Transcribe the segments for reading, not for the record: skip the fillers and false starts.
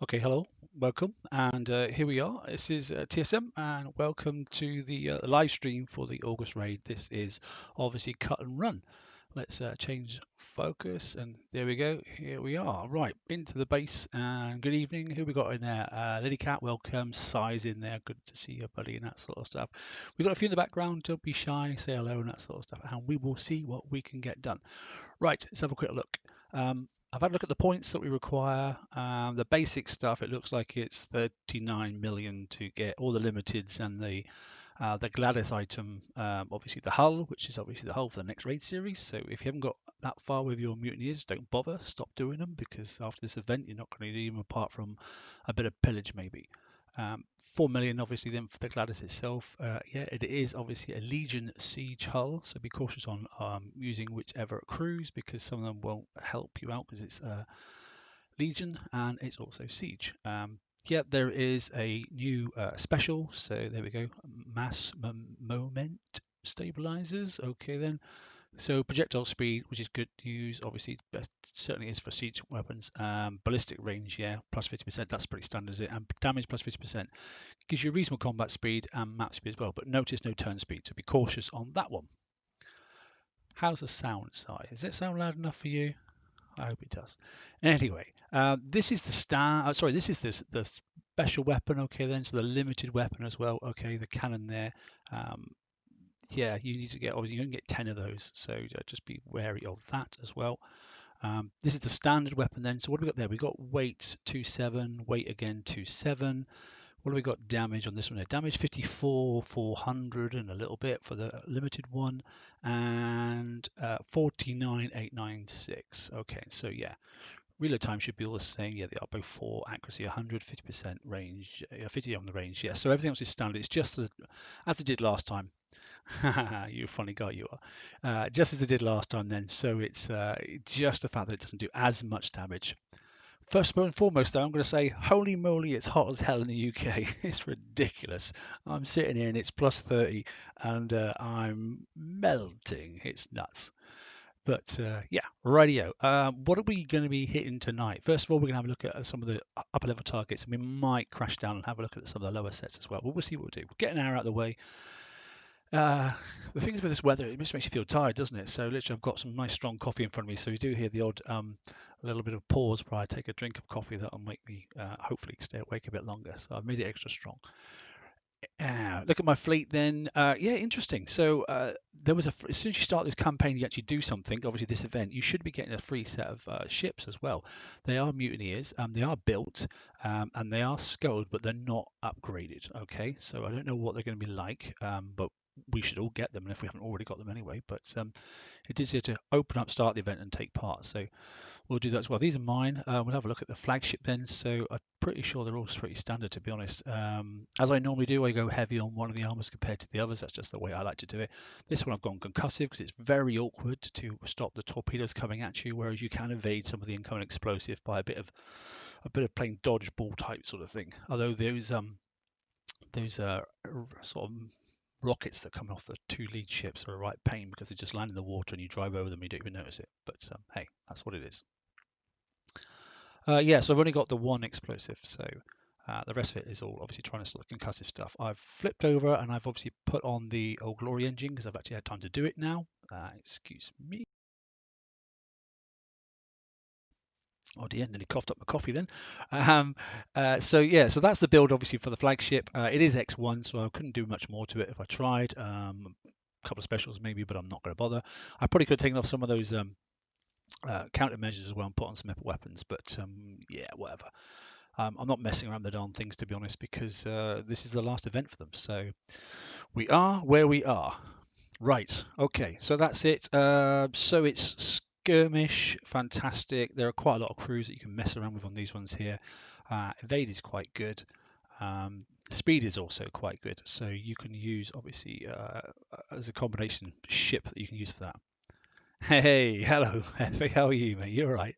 Okay, hello, welcome, and here we are. This is TSM, and welcome to the live stream for the August raid. This is obviously cut and run. Let's change focus, and there we go. Here we are. Right, into the base, and good evening. Who we got in there? Lily Cat, welcome. Size in there. Good to see you, buddy, and that sort of stuff. We've got a few in the background. Don't be shy. Say hello and that sort of stuff, and we will see what we can get done. Right, let's have a quick look. I've had a look at the points that we require. The basic stuff, it looks like it's 39 million to get all the limiteds and the Gladys item. Obviously the hull, which is obviously the hull for the next raid series. So if you haven't got that far with your mutineers, don't bother. Stop doing them because after this event, you're not going to need them apart from a bit of pillage maybe. 4 million obviously then for the Gladys itself. Yeah, it is obviously a Legion siege hull, so be cautious on using whichever crews because some of them won't help you out because it's Legion and it's also siege. Yeah, there is a new special, so there we go, moment stabilizers. Okay then, so projectile speed, which is good news, obviously best, certainly is for siege weapons. Ballistic range, yeah, plus 50%, that's pretty standard, is it? And damage plus 50%. Gives you reasonable combat speed and map speed as well, but notice no turn speed, so be cautious on that one. How's the sound size? Does it sound loud enough for you? I hope it does. Anyway, this is the sorry, this is the special weapon. Okay, then so the limited weapon as well. Okay, the cannon there. Um, yeah, you need to get obviously you can get 10 of those, so just be wary of that as well. This is the standard weapon then. So what have we got there? We got weight 27, weight again 27. What have we got damage on this one? Damage 54, 400 and a little bit for the limited one, and 49,896. Okay, so yeah, reload time should be all the same. Yeah, they are both for accuracy 100, 50% range, 50 on the range. Yeah, so everything else is standard. It's just as it did last time. You funny guy you are. Just as it did last time then. So it's just the fact that it doesn't do as much damage. First and foremost, though, I'm going to say, holy moly, it's hot as hell in the UK. It's ridiculous. I'm sitting here and it's plus 30 and I'm melting. It's nuts. But yeah, radio. What are we going to be hitting tonight? First of all, we're going to have a look at some of the upper level targets and we might crash down and have a look at some of the lower sets as well. But we'll see what we do. We'll get an hour out of the way. Uh, the thing is with this weather, it just makes you feel tired, doesn't it? So literally, I've got some nice strong coffee in front of me. So you do hear the odd little bit of pause where I take a drink of coffee that'll make me hopefully stay awake a bit longer. So I've made it extra strong. Look at my fleet then. Yeah, interesting. So there was as soon as you start this campaign, you actually do something. Obviously, this event, you should be getting a free set of ships as well. They are mutineers, they are built, and they are sculled, but they're not upgraded. Okay, so I don't know what they're going to be like, but we should all get them, and if we haven't already got them anyway. But it is here to open up, start the event, and take part. So we'll do that as well. These are mine. We'll have a look at the flagship then. So I'm pretty sure they're all pretty standard, to be honest. As I normally do, I go heavy on one of the armors compared to the others. That's just the way I like to do it. This one I've gone concussive because it's very awkward to stop the torpedoes coming at you, whereas you can evade some of the incoming explosive by a bit of playing dodgeball type sort of thing. Although those sort of rockets that come off the two lead ships are a right pain because they just land in the water and you drive over them and you don't even notice it. But hey, that's what it is. Yeah, so I've only got the one explosive, so the rest of it is all obviously trying to sort of concussive stuff. I've flipped over and I've obviously put on the Old Glory engine because I've actually had time to do it now. Excuse me. Oh dear, nearly coughed up my coffee then. So yeah, so that's the build obviously for the flagship. It is X1, so I couldn't do much more to it if I tried. A couple of specials maybe, but I'm not going to bother. I probably could have taken off some of those countermeasures as well and put on some weapons, but yeah, whatever. I'm not messing around the darn things to be honest because this is the last event for them. So we are where we are. Right. Okay. So that's it. So it's Skirmish. Fantastic. There are quite a lot of crews that you can mess around with on these ones here. Evade is quite good. Speed is also quite good. So you can use obviously as a combination ship that you can use for that. Hey, hello, Effie, how are you, mate? You're right.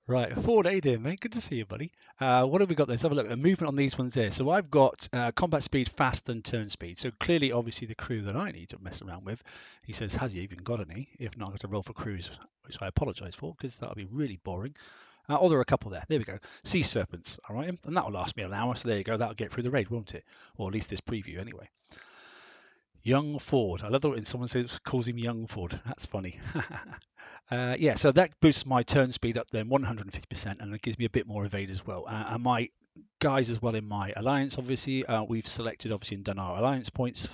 Right, Ford, how you doing, mate? Good to see you, buddy. What have we got there? Let's have a look at the movement on these ones there. So I've got combat speed faster than turn speed. So clearly, obviously, the crew that I need to mess around with. He says, has he even got any? If not, I've got to roll for crews, which I apologise for because that would be really boring. Oh, there are a couple there. There we go. Sea serpents. All right, and that'll last me an hour. So there you go. That'll get through the raid, won't it? Or at least this preview, anyway. Young Ford. I love that when someone calls him Young Ford. That's funny. Yeah, so that boosts my turn speed up then 150%, and it gives me a bit more evade as well. And my guys as well in my alliance, obviously, we've selected obviously and done our alliance points.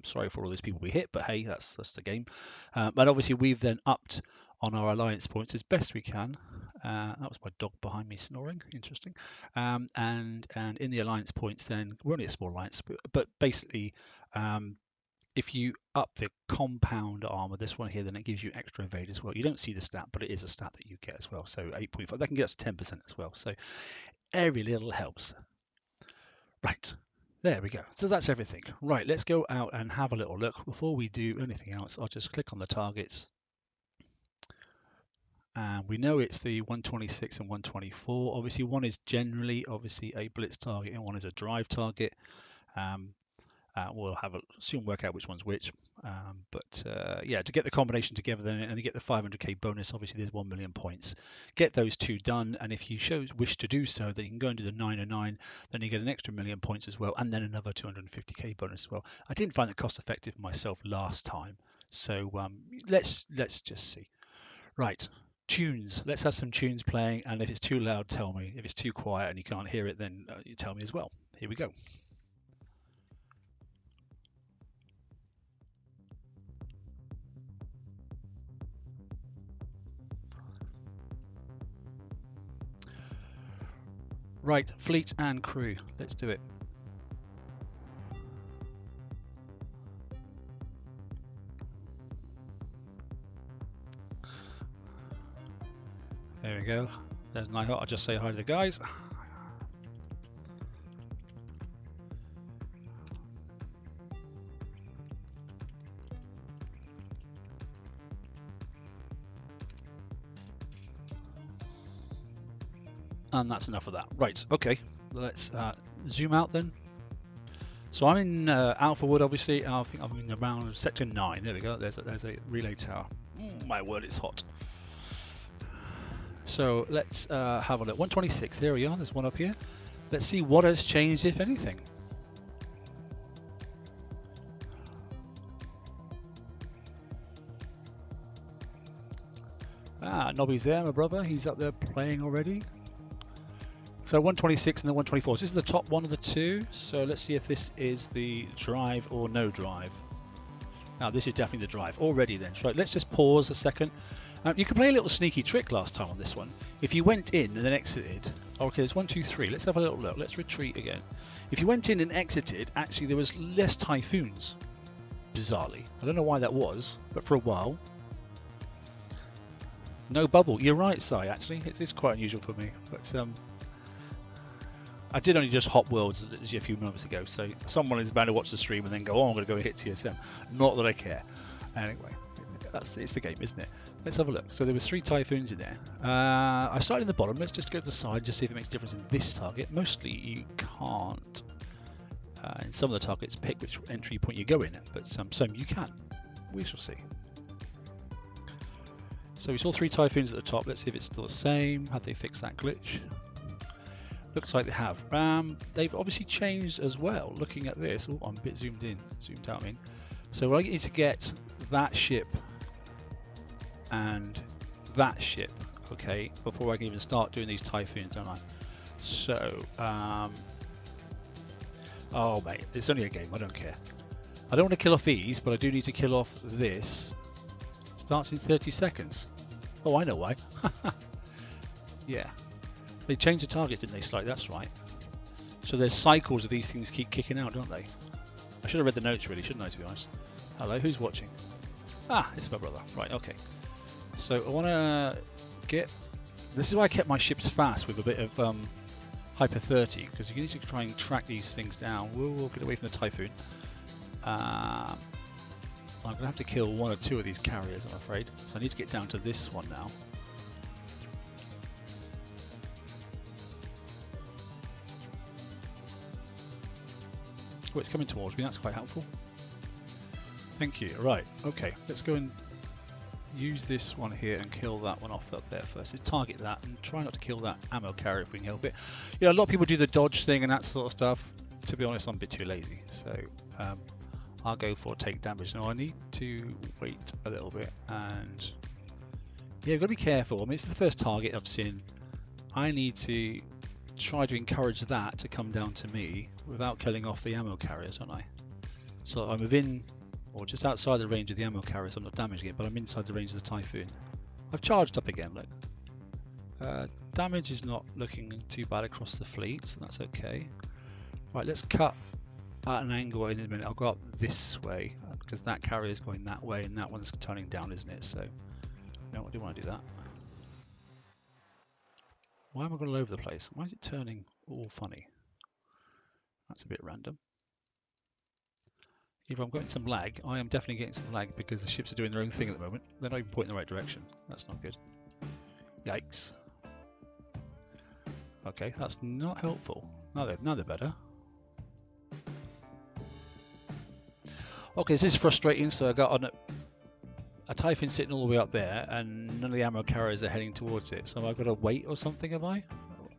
Sorry for all those people we hit, but hey, that's the game. But obviously we've then upped on our alliance points as best we can. That was my dog behind me snoring. Interesting. And in the alliance points, then we're only a small alliance, but basically. If you up the compound armor, this one here, then it gives you extra evade as well. You don't see the stat, but it is a stat that you get as well. So 8.5, that can get us to 10% as well. So every little helps. Right, there we go. So that's everything. Right, let's go out and have a little look. Before we do anything else, I'll just click on the targets. And we know it's the 126 and 124. Obviously, one is generally obviously a blitz target and one is a drive target. We'll have a soon work out which one's which, but yeah, to get the combination together then and you get the 500k bonus, obviously there's 1 million points. Get those two done, and if you wish to do so, then you can go and do the 909, then you get an extra 1 million points as well, and then another 250k bonus as well. I didn't find it cost effective myself last time, so let's just see. Right, tunes. Let's have some tunes playing, and if it's too loud, tell me. If it's too quiet and you can't hear it, then you tell me as well. Here we go. Right, fleet and crew. Let's do it. There we go. There's Nighthawk. I'll just say hi to the guys. And that's enough of that. Right, okay. Let's zoom out then. So I'm in Alpha Wood, obviously. I think I'm in around Sector 9. There we go. There's a relay tower. My word, it's hot. So let's have a look. 126. There we are. There's one up here. Let's see what has changed, if anything. Nobby's there, my brother. He's up there playing already. So 126 and then 124. So this is the top one of the two. So let's see if this is the drive or no drive. Now this is definitely the drive already then. So let's just pause a second. You could play a little sneaky trick last time on this one. If you went in and then exited. Okay, there's 1, 2, 3. Let's have a little look. Let's retreat again. If you went in and exited, actually there was less typhoons. Bizarrely. I don't know why that was, but for a while. No bubble. You're right, Si, actually. It's quite unusual for me. But I did only just hop worlds a few moments ago, so someone is bound to watch the stream and then go, oh, I'm going to go hit TSM. Not that I care. Anyway, it's the game, isn't it? Let's have a look. So there was 3 typhoons in there. I started in the bottom. Let's just go to the side, just see if it makes a difference in this target. Mostly you can't, in some of the targets, pick which entry point you go in, but some you can. We shall see. So we saw 3 typhoons at the top. Let's see if it's still the same. Have they fixed that glitch? Looks like they have. They've obviously changed as well. Looking at this, oh, I'm a bit zoomed out. I mean, so I need to get that ship and that ship, okay, before I can even start doing these typhoons, don't I? So, oh mate, it's only a game. I don't care. I don't want to kill off these, but I do need to kill off this. Starts in 30 seconds. Oh, I know why. Yeah. They changed the targets, didn't they, slightly? That's right. So there's cycles of these things keep kicking out, don't they? I should have read the notes, really, shouldn't I, to be honest? Hello, who's watching? Ah, it's my brother. Right, okay. So I want to get... This is why I kept my ships fast with a bit of Hyper 30, because you need to try and track these things down. We'll get away from the Typhoon. I'm going to have to kill 1 or 2 of these carriers, I'm afraid. So I need to get down to this one now. Oh, it's coming towards me. That's quite helpful. Thank you. Right. Okay. Let's go and use this one here and kill that one off up there first. Just target that and try not to kill that ammo carrier if we can help it. Yeah, a lot of people do the dodge thing and that sort of stuff. To be honest, I'm a bit too lazy, so I'll go for take damage. Now I need to wait a little bit, and yeah, we've got to be careful. I mean, this is the first target I've seen. I need to try to encourage that to come down to me without killing off the ammo carriers, don't I? So I'm within, or just outside the range of the ammo carriers. I'm not damaging it, but I'm inside the range of the Typhoon. I've charged up again, look. Damage is not looking too bad across the fleet, so that's okay. Right, let's cut at an angle in a minute. I'll go up this way because that carrier is going that way and that one's turning down, isn't it? So, no, I do want to do that. Why am I going all over the place? Why is it turning all funny? That's a bit random. Either I'm getting some lag. I am definitely getting some lag because the ships are doing their own thing at the moment. They're not even pointing in the right direction. That's not good. Yikes. Okay, that's not helpful. Now they're better. Okay, this is frustrating. So I got on a Typhoon sitting all the way up there, and none of the ammo carriers are heading towards it. So I've got to wait or something, have I?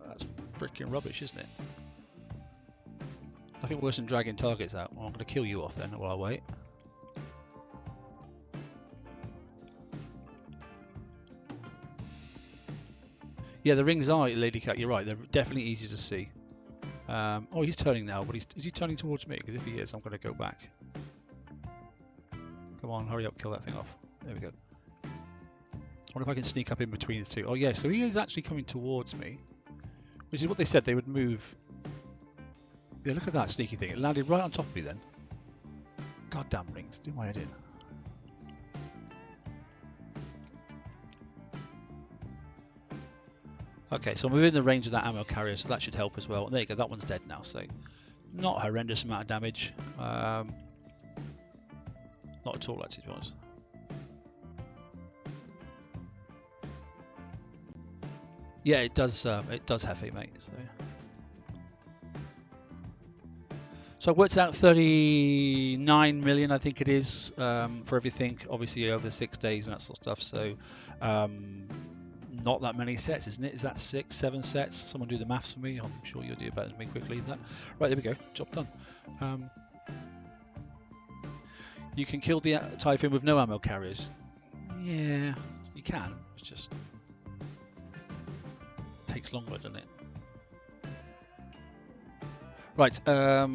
That's freaking rubbish, isn't it? Nothing worse than dragging targets out. Well, I'm going to kill you off then while I wait. Yeah, the rings are, Lady Cat, you're right. They're definitely easy to see. Oh, he's turning now, but is he turning towards me? Because if he is, I'm going to go back. Come on, hurry up, kill that thing off. There we go. I wonder if I can sneak up in between the two. Oh yeah, so he is actually coming towards me, which is what they said they would move. Yeah, look at that sneaky thing. It landed right on top of me then. Goddamn rings, do my head in. Okay, so I'm within the range of that ammo carrier, so that should help as well. And there you go, that one's dead now, so not a horrendous amount of damage. Not at all, actually, to be honest. Yeah, it does have it, mate. So I worked out 39 million, I think it is, for everything, obviously over 6 days and that sort of stuff. So not that many sets, isn't it? Is that 6, 7 sets? Someone do the maths for me. I'm sure you'll do it better than me quickly. That right, there we go. Job done. You can kill the Typhoon with no ammo carriers. Yeah, you can. It's just takes longer, doesn't it? Right, I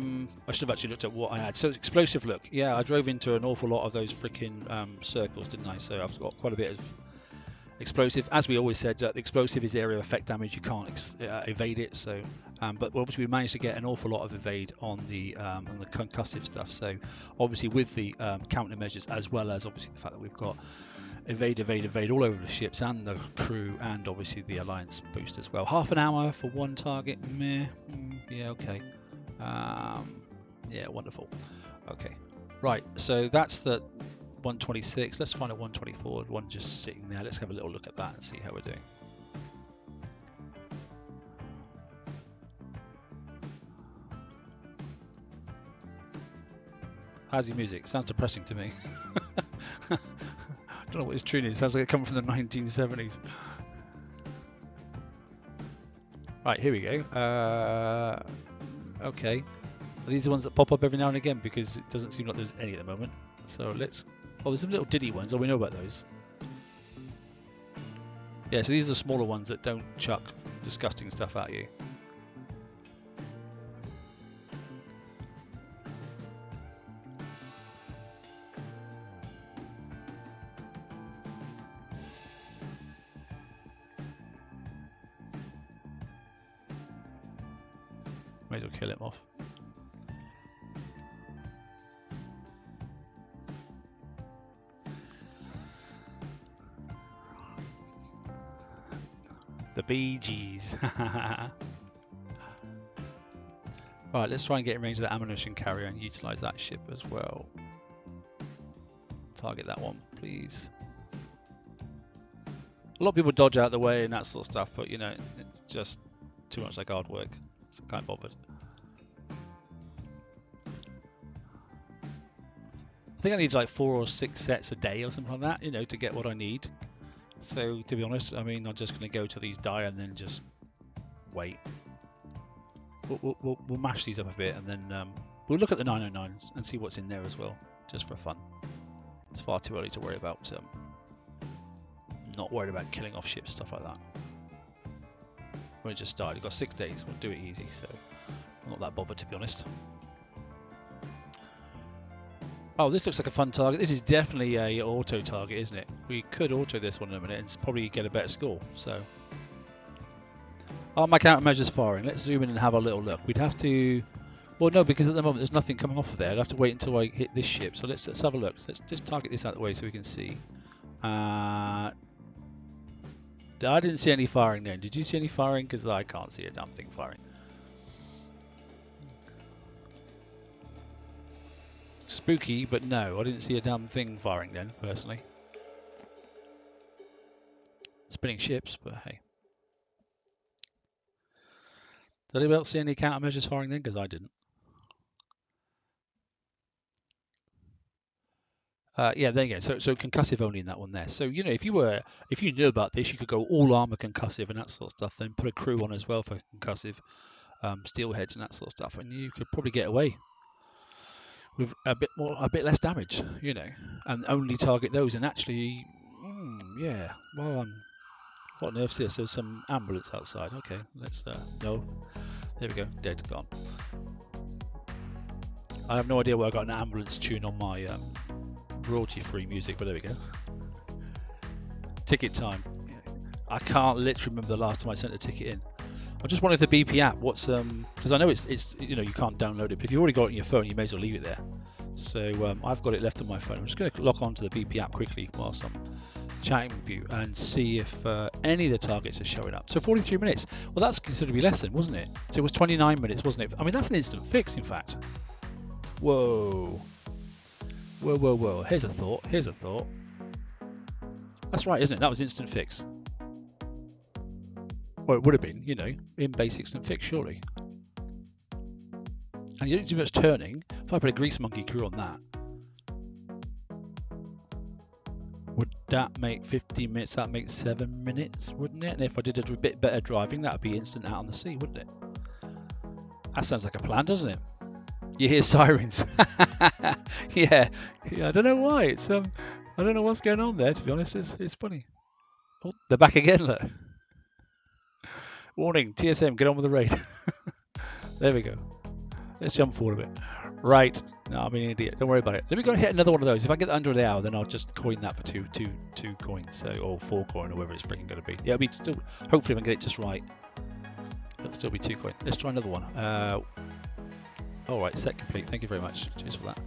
should have actually looked at what I had. So explosive look. Yeah, I drove into an awful lot of those freaking circles, didn't I? So I've got quite a bit of explosive. As we always said, the explosive is area of effect damage. You can't evade it. So, but obviously we managed to get an awful lot of evade on the concussive stuff. So obviously with the countermeasures, as well as obviously the fact that we've got evade all over the ships and the crew, and obviously the alliance boost as well. Half an hour for one target. Meh. Yeah, okay. Yeah, wonderful. Okay, right. So that's the 126. Let's find a 124. One just sitting there. Let's have a little look at that and see how we're doing. How's the music? Sounds depressing to me. I don't know what his tune is. It sounds like it comes from the 1970s. Right, here we go. Okay. Are these the ones that pop up every now and again? Because it doesn't seem like there's any at the moment. So let's... Oh, there's some little diddy ones. Oh, we know about those. Yeah, so these are the smaller ones that don't chuck disgusting stuff at you. May as well kill him off. The Bee Gees. Right, let's try and get in range of the ammunition carrier and utilize that ship as well. Target that one, please. A lot of people dodge out the way and that sort of stuff, but you know, it's just too much like hard work. So I can't bothered. I think I need like 4 or 6 sets a day or something like that, you know, to get what I need. So to be honest, I mean, I'm just going to go till these die and then just wait. We'll mash these up a bit and then we'll look at the 909s and see what's in there as well, just for fun. It's far too early to worry about. Not worried about killing off ships, stuff like that. When it just started, you've got 6 days. We'll do it easy, so I'm not that bothered, to be honest. Oh, this looks like a fun target. This is definitely a auto target, isn't it? We could auto this one in a minute and probably get a better score. So, are my countermeasures firing? Let's zoom in and have a little look. We'd have to. Well, no, because at the moment there's nothing coming off of there. I'd have to wait until I hit this ship. So let's have a look. So let's just target this out of the way so we can see. I didn't see any firing then. Did you see any firing? Because I can't see a damn thing firing. Spooky, but no, I didn't see a damn thing firing then, personally. Spinning ships, but hey. Did anyone else see any countermeasures firing then? Because I didn't. Yeah, there you go. So concussive only in that one there. So you know, if you knew about this, you could go all armor concussive and that sort of stuff. Then put a crew on as well for concussive, steelheads and that sort of stuff, and you could probably get away with a bit less damage, you know, and only target those. And actually, yeah. Well, what on earth's this? There's some ambulance outside. Okay, let's no. There we go. Dead, gone. I have no idea where I got an ambulance tune on my royalty-free music, but there we go. Ticket time. I can't literally remember the last time I sent a ticket in. I just wonder if the BP app, what's because I know it's you know, you can't download it, but if you've already got it on your phone, you may as well leave it there. So I've got it left on my phone. I'm just going to log on to the BP app quickly whilst I'm chatting with you and see if any of the targets are showing up. So 43 minutes. Well, that's considerably less than, wasn't it? So it was 29 minutes, wasn't it? I mean, that's an instant fix, in fact. Whoa. Whoa, whoa, whoa. Here's a thought. Here's a thought. That's right, isn't it? That was instant fix. Well, it would have been, you know, in base instant fix, surely. And you don't do much turning. If I put a grease monkey crew on that, would that make 15 minutes? That makes 7 minutes, wouldn't it? And if I did a bit better driving, that would be instant out on the sea, wouldn't it? That sounds like a plan, doesn't it? You hear sirens. yeah, I don't know why. It's I don't know what's going on there. To be honest, it's funny. Oh, they're back again. Look. Warning, TSM, get on with the raid. There we go. Let's jump forward a bit. Right. No, I'm an idiot. Don't worry about it. Let me go and hit another one of those. If I get under the hour, then I'll just coin that for two coins, so, or 4 coin, or whatever it's freaking going to be. Yeah, it'll be still. Hopefully, if I get it just right, it'll still be 2 coin. Let's try another one. All right, set complete. Thank you very much. Cheers for that.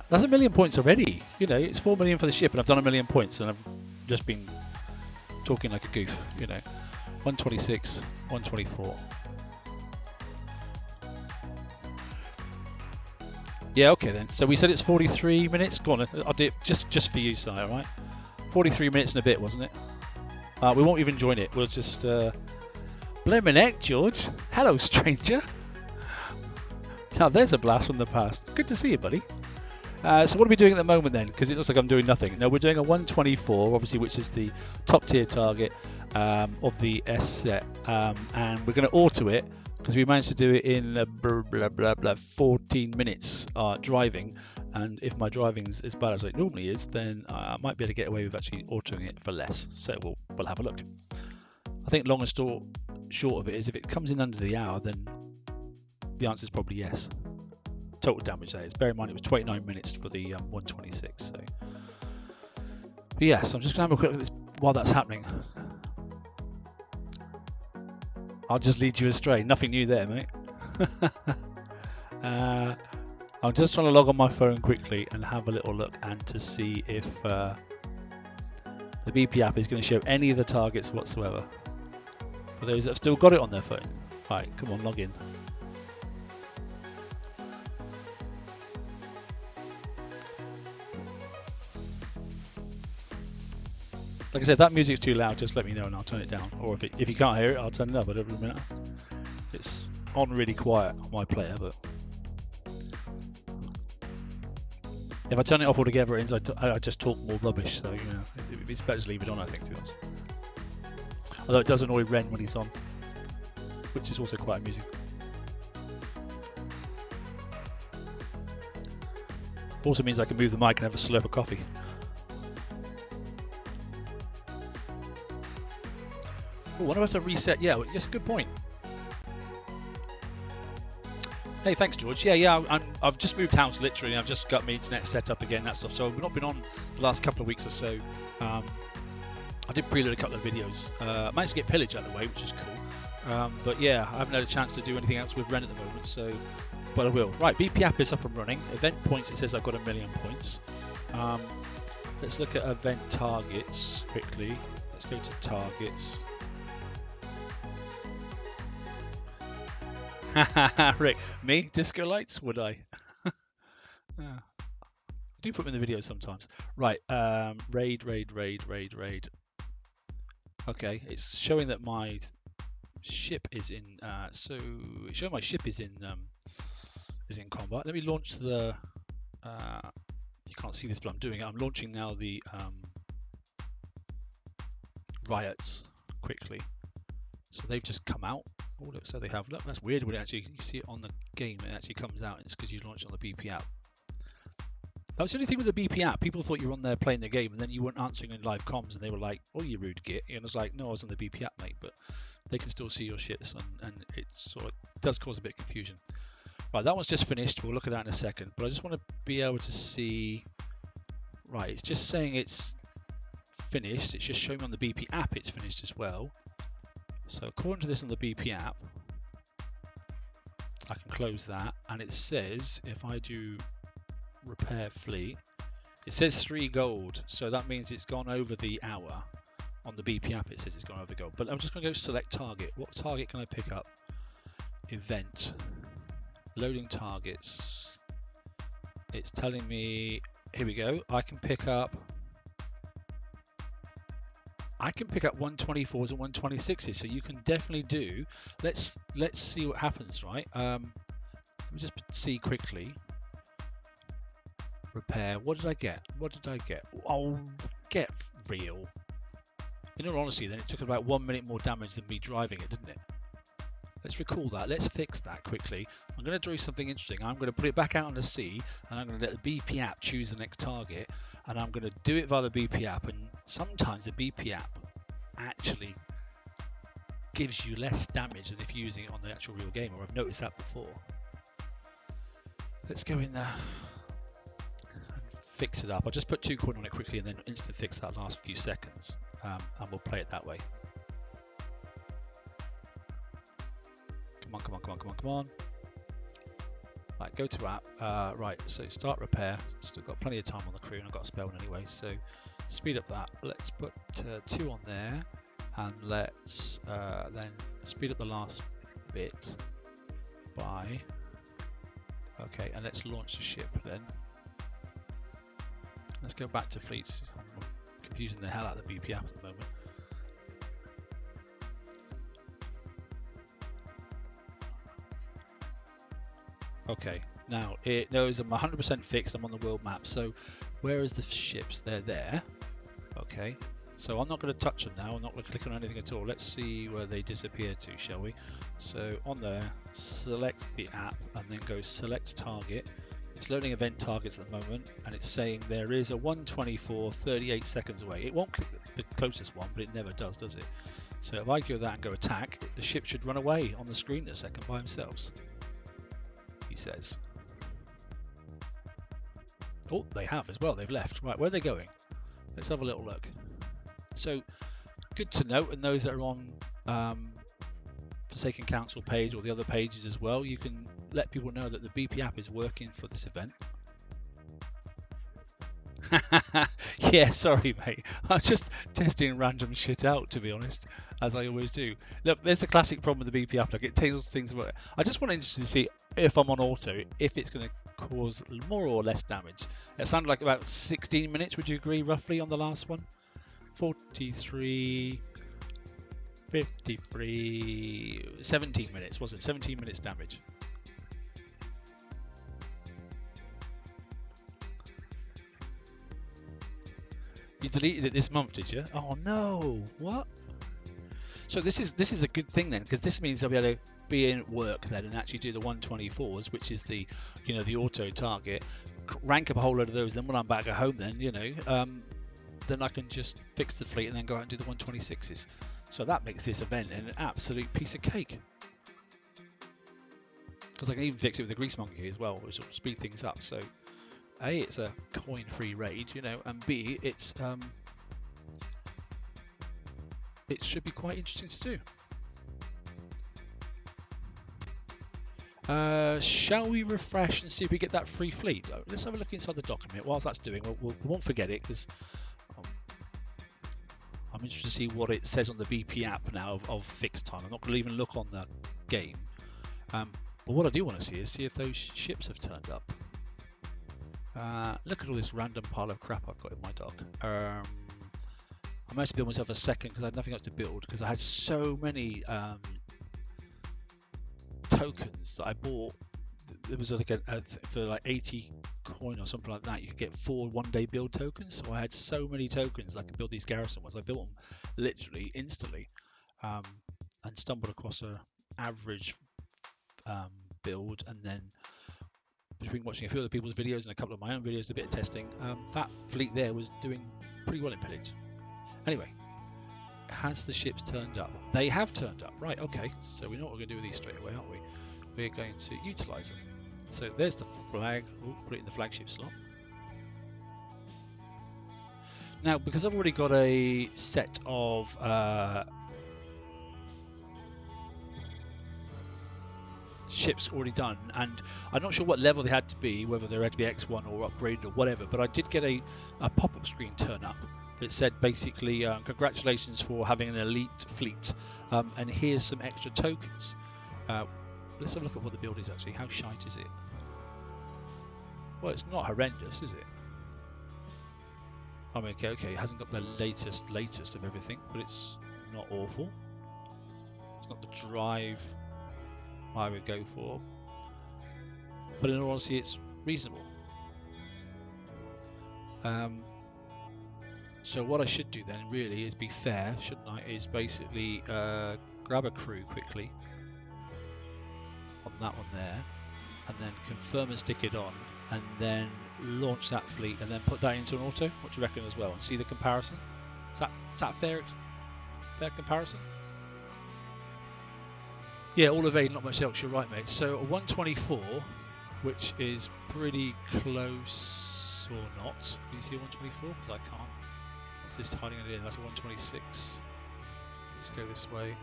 That's 1 million points already. You know, it's 4 million for the ship, and I've done 1 million points, and I've just been talking like a goof. You know, 126, 124. Yeah, okay then. So we said it's 43 minutes. Go on, I'll do it just for you, Si. All right. 43 minutes and a bit, wasn't it? We won't even join it. We'll just blimmin' heck, George. Hello, stranger. Now there's a blast from the past. Good to see you, buddy. So what are we doing at the moment then? Because it looks like I'm doing nothing. No, we're doing a 124, obviously, which is the top tier target of the S set, and we're going to auto it because we managed to do it in 14 minutes driving. And if my driving's as bad as it normally is, then I might be able to get away with actually autoing it for less. So we'll have a look. I think long and short of it is if it comes in under the hour, then the answer is probably yes. Total damage there is. Bear in mind it was 29 minutes for the 126. So, but yes, I'm just gonna have a quick look at this while that's happening. I'll just lead you astray. Nothing new there, mate. I'm just trying to log on my phone quickly and have a little look and to see if the BP app is going to show any of the targets whatsoever. For those that have still got it on their phone. Right, come on, log in. Like I said, if that music's too loud, just let me know and I'll turn it down. Or if you can't hear it, I'll turn it up. I don't really matter. It's on really quiet on my player, but If I turn it off altogether, it ends I just talk more rubbish. So it's better to leave it on, I think, to be honest. Although it does annoy Ren when he's on, which is also quite amusing. Also means I can move the mic and have a slurp of coffee. Oh, what about to reset? Yeah, yes, good point. Hey, thanks, George. Yeah, I've just moved house literally, and I've just got my internet set up again, that stuff. So I've not been on the last couple of weeks or so. I did preload a couple of videos. Managed to get Pillage out of the way, which is cool. But yeah, I haven't had a chance to do anything else with Ren at the moment, so but I will. Right, BP app is up and running. Event points, it says I've got 1,000,000 points. Let's look at event targets quickly. Let's go to targets. Rick, me? Disco lights? Would I? I do put them in the videos sometimes. Right, raid. Okay, it's showing that my ship is in. So it's showing my ship is in combat. Let me launch the. You can't see this, but I'm doing it. I'm launching now the riots quickly. So they've just come out. Oh, look, so they have. Look, that's weird when it actually you see it on the game. It actually comes out. It's because you launched on the BP app. That was the only thing with the BP app. People thought you were on there playing the game, and then you weren't answering in live comms, and they were like, "Oh, you rude git." And I was like, "No, I was on the BP app, mate." But they can still see your ships, and it sort of does cause a bit of confusion. Right, that one's just finished. We'll look at that in a second. But I just want to be able to see. Right, it's just saying it's finished. It's just showing on the BP app it's finished as well. So according to this on the BP app, I can close that, and it says if I do repair fleet, it says 3 gold, so that means it's gone over the hour. On the BP app it says it's gone over gold, but I'm just going to go select target. What target can I pick up? Event, loading targets. It's telling me, here we go, I can pick up 124s and 126s, so you can definitely do. Let's see what happens, right? Let me just see quickly. Repair. What did I get? Oh, get real. In all honesty, then it took about 1 minute more damage than me driving it, didn't it? Let's recall that. Let's fix that quickly. I'm going to do something interesting. I'm going to put it back out on the sea, and I'm going to let the BP app choose the next target, and I'm going to do it via the BP app. And sometimes the BP app actually gives you less damage than if you're using it on the actual real game, or I've noticed that before. Let's go in there and fix it up. I'll just put 2 coin on it quickly and then instant fix that last few seconds, and we'll play it that way. Come on. Right, go to app. Right, so start repair. Still got plenty of time on the crew, and I've got a spell anyway, so speed up that. Let's put 2 on there, and let's then speed up the last bit by. Okay, and let's launch the ship then. Let's go back to fleets. I'm confusing the hell out of the BP app at the moment. Okay, now it knows I'm 100% fixed. I'm on the world map. So where is the ships? They're there. Okay, so I'm not going to touch them now. I'm not going to click on anything at all. Let's see where they disappear to, shall we? So on there, select the app and then go select target. It's loading event targets at the moment, and it's saying there is a 124 38 seconds away. It won't click the closest one, but it never does it? So if I go that and go attack, the ship should run away on the screen in a second by themselves, he says. Oh, they have as well. They've left. Right, where are they going? Let's have a little look. So good to note, and those that are on Forsaken Council page or the other pages as well, you can let people know that the BP app is working for this event. Yeah, sorry mate, I'm just testing random shit out, to be honest, as I always do. Look, there's a classic problem with the BP app, like it tells things about it. I just wanted to see if I'm on auto, if it's going to cause more or less damage. It sounded like about 16 minutes, would you agree, roughly, on the last one? 43, 53, 17 minutes, was it? 17 minutes damage. You deleted it this month, did you? Oh no! What? So this is a good thing then, because this means I'll be able to be in work then and actually do the 124s, which is the, you know, the auto target, rank up a whole load of those. Then when I'm back at home, then then I can just fix the fleet and then go out and do the 126s. So that makes this event an absolute piece of cake. Because I can even fix it with the grease monkey as well, which will speed things up. So A, it's a coin-free raid, you know, and B, it's it should be quite interesting to do. Shall we refresh and see if we get that free fleet? Let's have a look inside the document. Whilst that's doing, we won't forget it, because I'm interested to see what it says on the BP app now of fixed time. I'm not going to even look on the game. But what I do want to see is see if those ships have turned up. Look at all this random pile of crap I've got in my dock. I managed to build myself a second because I had nothing else to build, because I had so many tokens that I bought. There was like for like 80 coin or something like that, you could get 4 one-day build tokens. So I had so many tokens I could build these garrison ones. I built them literally instantly, and stumbled across a average build, and then between watching a few other people's videos and a couple of my own videos, a bit of testing, that fleet there was doing pretty well in pillage. Anyway, has the ships turned up? They have turned up. Right, okay. So we know what we're going to do with these straight away, aren't we? We're going to utilise them. So there's the flag. Ooh, put it in the flagship slot. Now, because I've already got a set of ships already done, and I'm not sure what level they had to be, whether they had to be X1 or upgraded or whatever, but I did get a pop-up screen turn up that said basically, congratulations for having an elite fleet, and here's some extra tokens. Let's have a look at what the build is actually. How shite is it? Well, it's not horrendous, is it? I mean, okay, it hasn't got the latest of everything, but it's not awful. It's not the drive I would go for, but in all honesty, it's reasonable. So what I should do then really is be fair, shouldn't I? Is basically grab a crew quickly on that one there, and then confirm and stick it on, and then launch that fleet, and then put that into an auto. What do you reckon as well? And see the comparison. Is that fair comparison? Yeah, all of A, not much else. You're right, mate. So a 124, which is pretty close or not. Can you see a 124? Because I can't. What's this hiding it in? That's a 126. Let's go this way.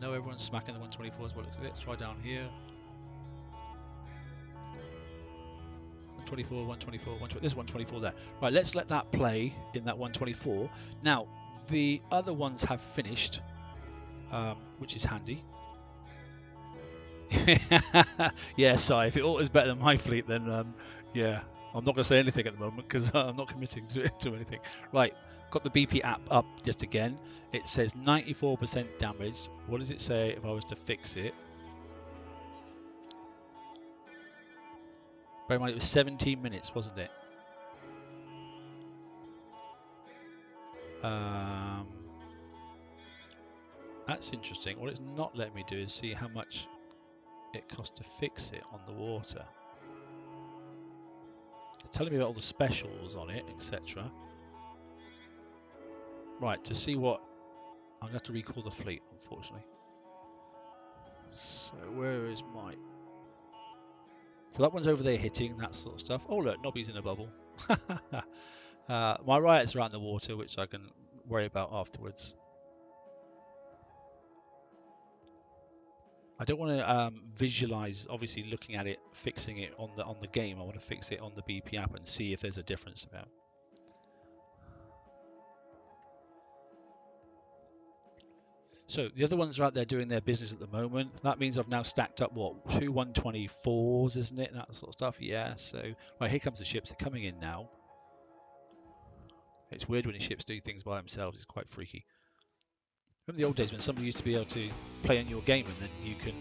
No, everyone's smacking the 124 as well. Looks of it. Let's try down here. 124, 124, 124. There's 124 there. Right, let's let that play in that 124. Now, the other ones have finished, which is handy. Yeah, Si, if it autos better than my fleet, then yeah, I'm not going to say anything at the moment because I'm not committing to anything. Right, got the BP app up just again. It says 94% damage. What does it say if I was to fix it? Bear in mind, it was 17 minutes, wasn't it? That's interesting. What it's not letting me do is see how much it costs to fix it on the water. It's telling me about all the specials on it, etc. Right, to see what... I'm going to have to recall the fleet, unfortunately. So where is my... So that one's over there hitting, that sort of stuff. Oh look, Nobby's in a bubble. My riots are out in the water, which I can worry about afterwards. I don't want to visualize, obviously, looking at it, fixing it on the game. I want to fix it on the BP app and see if there's a difference about. So the other ones are out there doing their business at the moment. That means I've now stacked up, what, 2 124s, isn't it? And that sort of stuff. Yeah, so, right, here comes the ships. They're coming in now. It's weird when the ships do things by themselves. It's quite freaky. Remember the old days when somebody used to be able to play on your game and then you can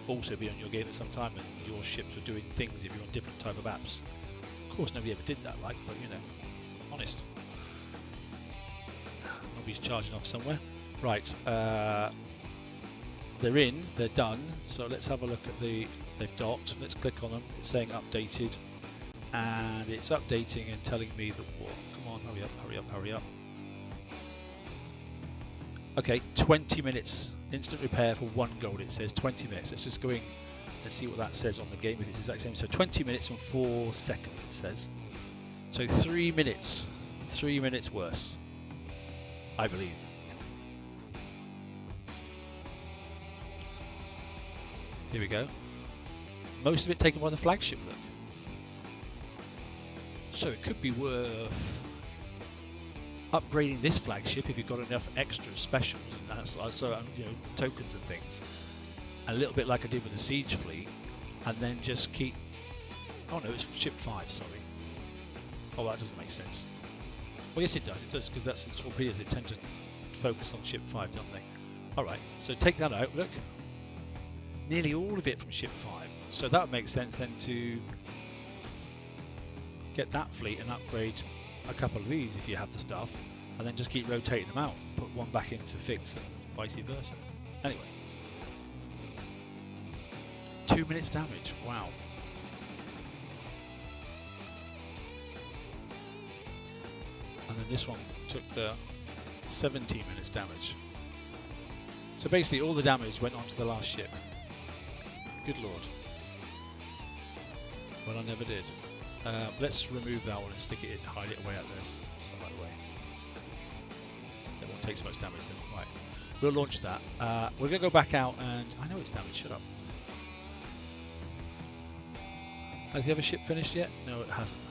also be on your game at some time and your ships were doing things if you're on different type of apps. Of course, nobody ever did that, like, but you know, honest. Nobody's charging off somewhere. Right, they're in, they're done. So let's have a look at they've docked. Let's click on them. It's saying updated, and it's updating and telling me that what? Come on, hurry up, hurry up, hurry up. Okay, 20 minutes. Instant repair for 1 gold, it says 20 minutes. Let's just go in. Let's see what that says on the game, if it's the exact same. So 20 minutes and 4 seconds, it says. So 3 minutes. 3 minutes worse, I believe. Here we go. Most of it taken by the flagship, look. So it could be worth upgrading this flagship if you've got enough extra specials and you know, tokens and things. A little bit like I did with the siege fleet, and then just keep. Oh no, it's ship 5. Sorry. Oh, that doesn't make sense. Well, yes, it does. It does, because that's the torpedoes. They tend to focus on ship 5, don't they? All right. So take that out. Look, nearly all of it from ship 5. So that makes sense then to get that fleet and upgrade a couple of these if you have the stuff, and then just keep rotating them out. Put one back into fix and vice versa. Anyway. 2 minutes damage, wow. And then this one took the 17 minutes damage. So basically all the damage went onto the last ship. Good lord. Well, I never did. Let's remove that one and stick it in, hide it away out there some other way. That won't take so much damage then. Right, we'll launch that. We're going to go back out and... I know it's damaged, shut up. Has the other ship finished yet? No, it hasn't.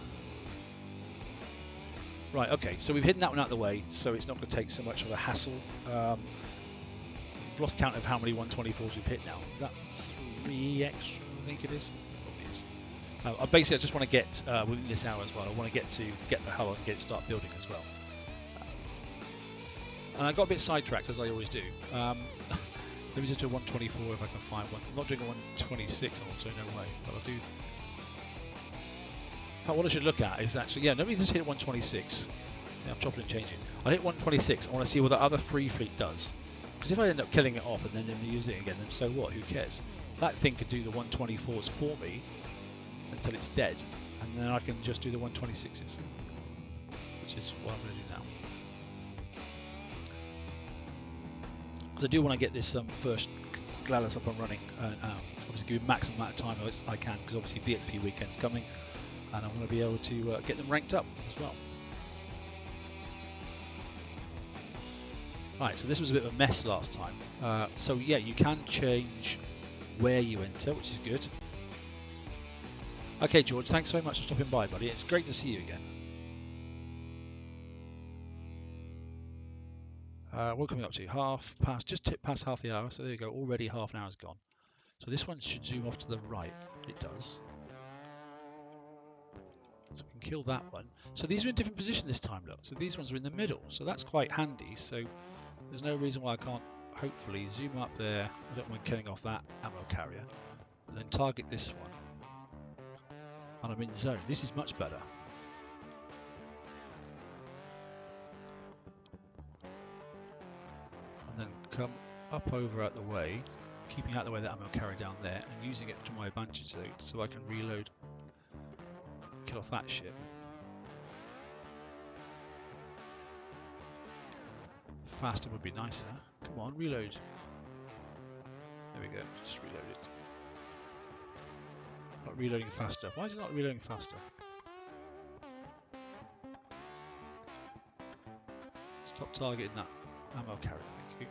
Right, okay, so we've hidden that one out of the way, so it's not going to take so much of a hassle. Lost count of how many 124s we've hit now. Is that 3 extra, I think it is? Probably is. Basically, I just want to get, within this hour as well, I want to get the hull and start building as well. And I got a bit sidetracked, as I always do. Let me just do a 124 if I can find one. I'm not doing a 126, also, no way, but I'll do... What I should look at is actually, yeah, nobody just hit 126. Yeah, I'm chopping and changing. I'll hit 126. I want to see what the other free fleet does. Because if I end up killing it off and then never use it again, then so what? Who cares? That thing could do the 124s for me until it's dead, and then I can just do the 126s, which is what I'm going to do now. Because I do want to get this first GLaDOS up and running, and obviously give maximum amount of time as I can, because obviously BXP weekend's coming. And I want to be able to get them ranked up as well. Right, so this was a bit of a mess last time. So yeah, you can change where you enter, which is good. Okay, George, thanks very much for stopping by, buddy. It's great to see you again. We're coming up to half past, just tipped past half the hour. So there you go, already half an hour's gone. So this one should zoom off to the right. It does. So we can kill that one. So these are in different position this time, look. So these ones are in the middle. So that's quite handy. So there's no reason why I can't hopefully zoom up there. I don't mind killing off that ammo carrier. And then target this one. And I'm in zone. This is much better. And then come up over out the way, keeping out the way that ammo carrier down there, and using it to my advantage so I can reload. Kill off that ship. Faster would be nicer. Come on, reload. There we go. Just reload it. Not reloading faster. Why is it not reloading faster? Stop targeting that ammo carrier. Thank you.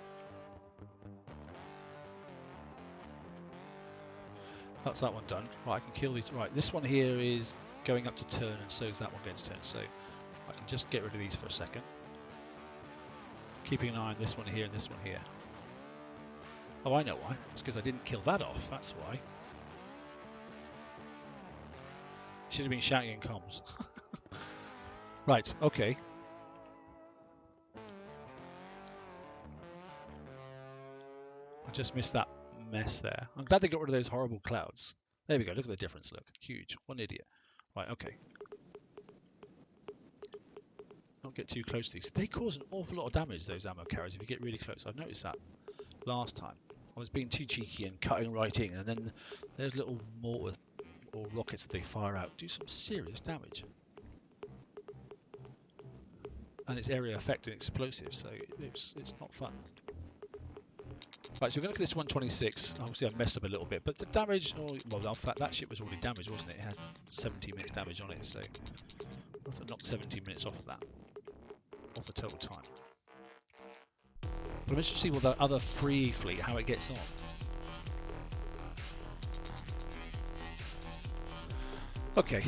That's that one done. Right, I can kill these. Right, this one here is going up to turn, and so is that one going to turn. So I can just get rid of these for a second. Keeping an eye on this one here and this one here. Oh, I know why. It's because I didn't kill that off. That's why. Should have been shouting in comms. Right, okay. I just missed that mess there. I'm glad they got rid of those horrible clouds. There we go. Look at the difference. Look, huge. What an idiot. Right, okay. Not get too close to these. They cause an awful lot of damage, those ammo carriers, if you get really close. I've noticed that last time. I was being too cheeky and cutting right in, and then there's little mortar or rockets that they fire out do some serious damage. And it's area affecting explosives, so it's not fun. Right, so we're going to look at this 126. Obviously, I messed up a little bit, but the damage, well, in fact, that ship was already damaged, wasn't it? It had 17 minutes damage on it, so that's knocked 17 minutes off of that, off the total time. But I'm interested to see what that other free fleet, how it gets on. Okay,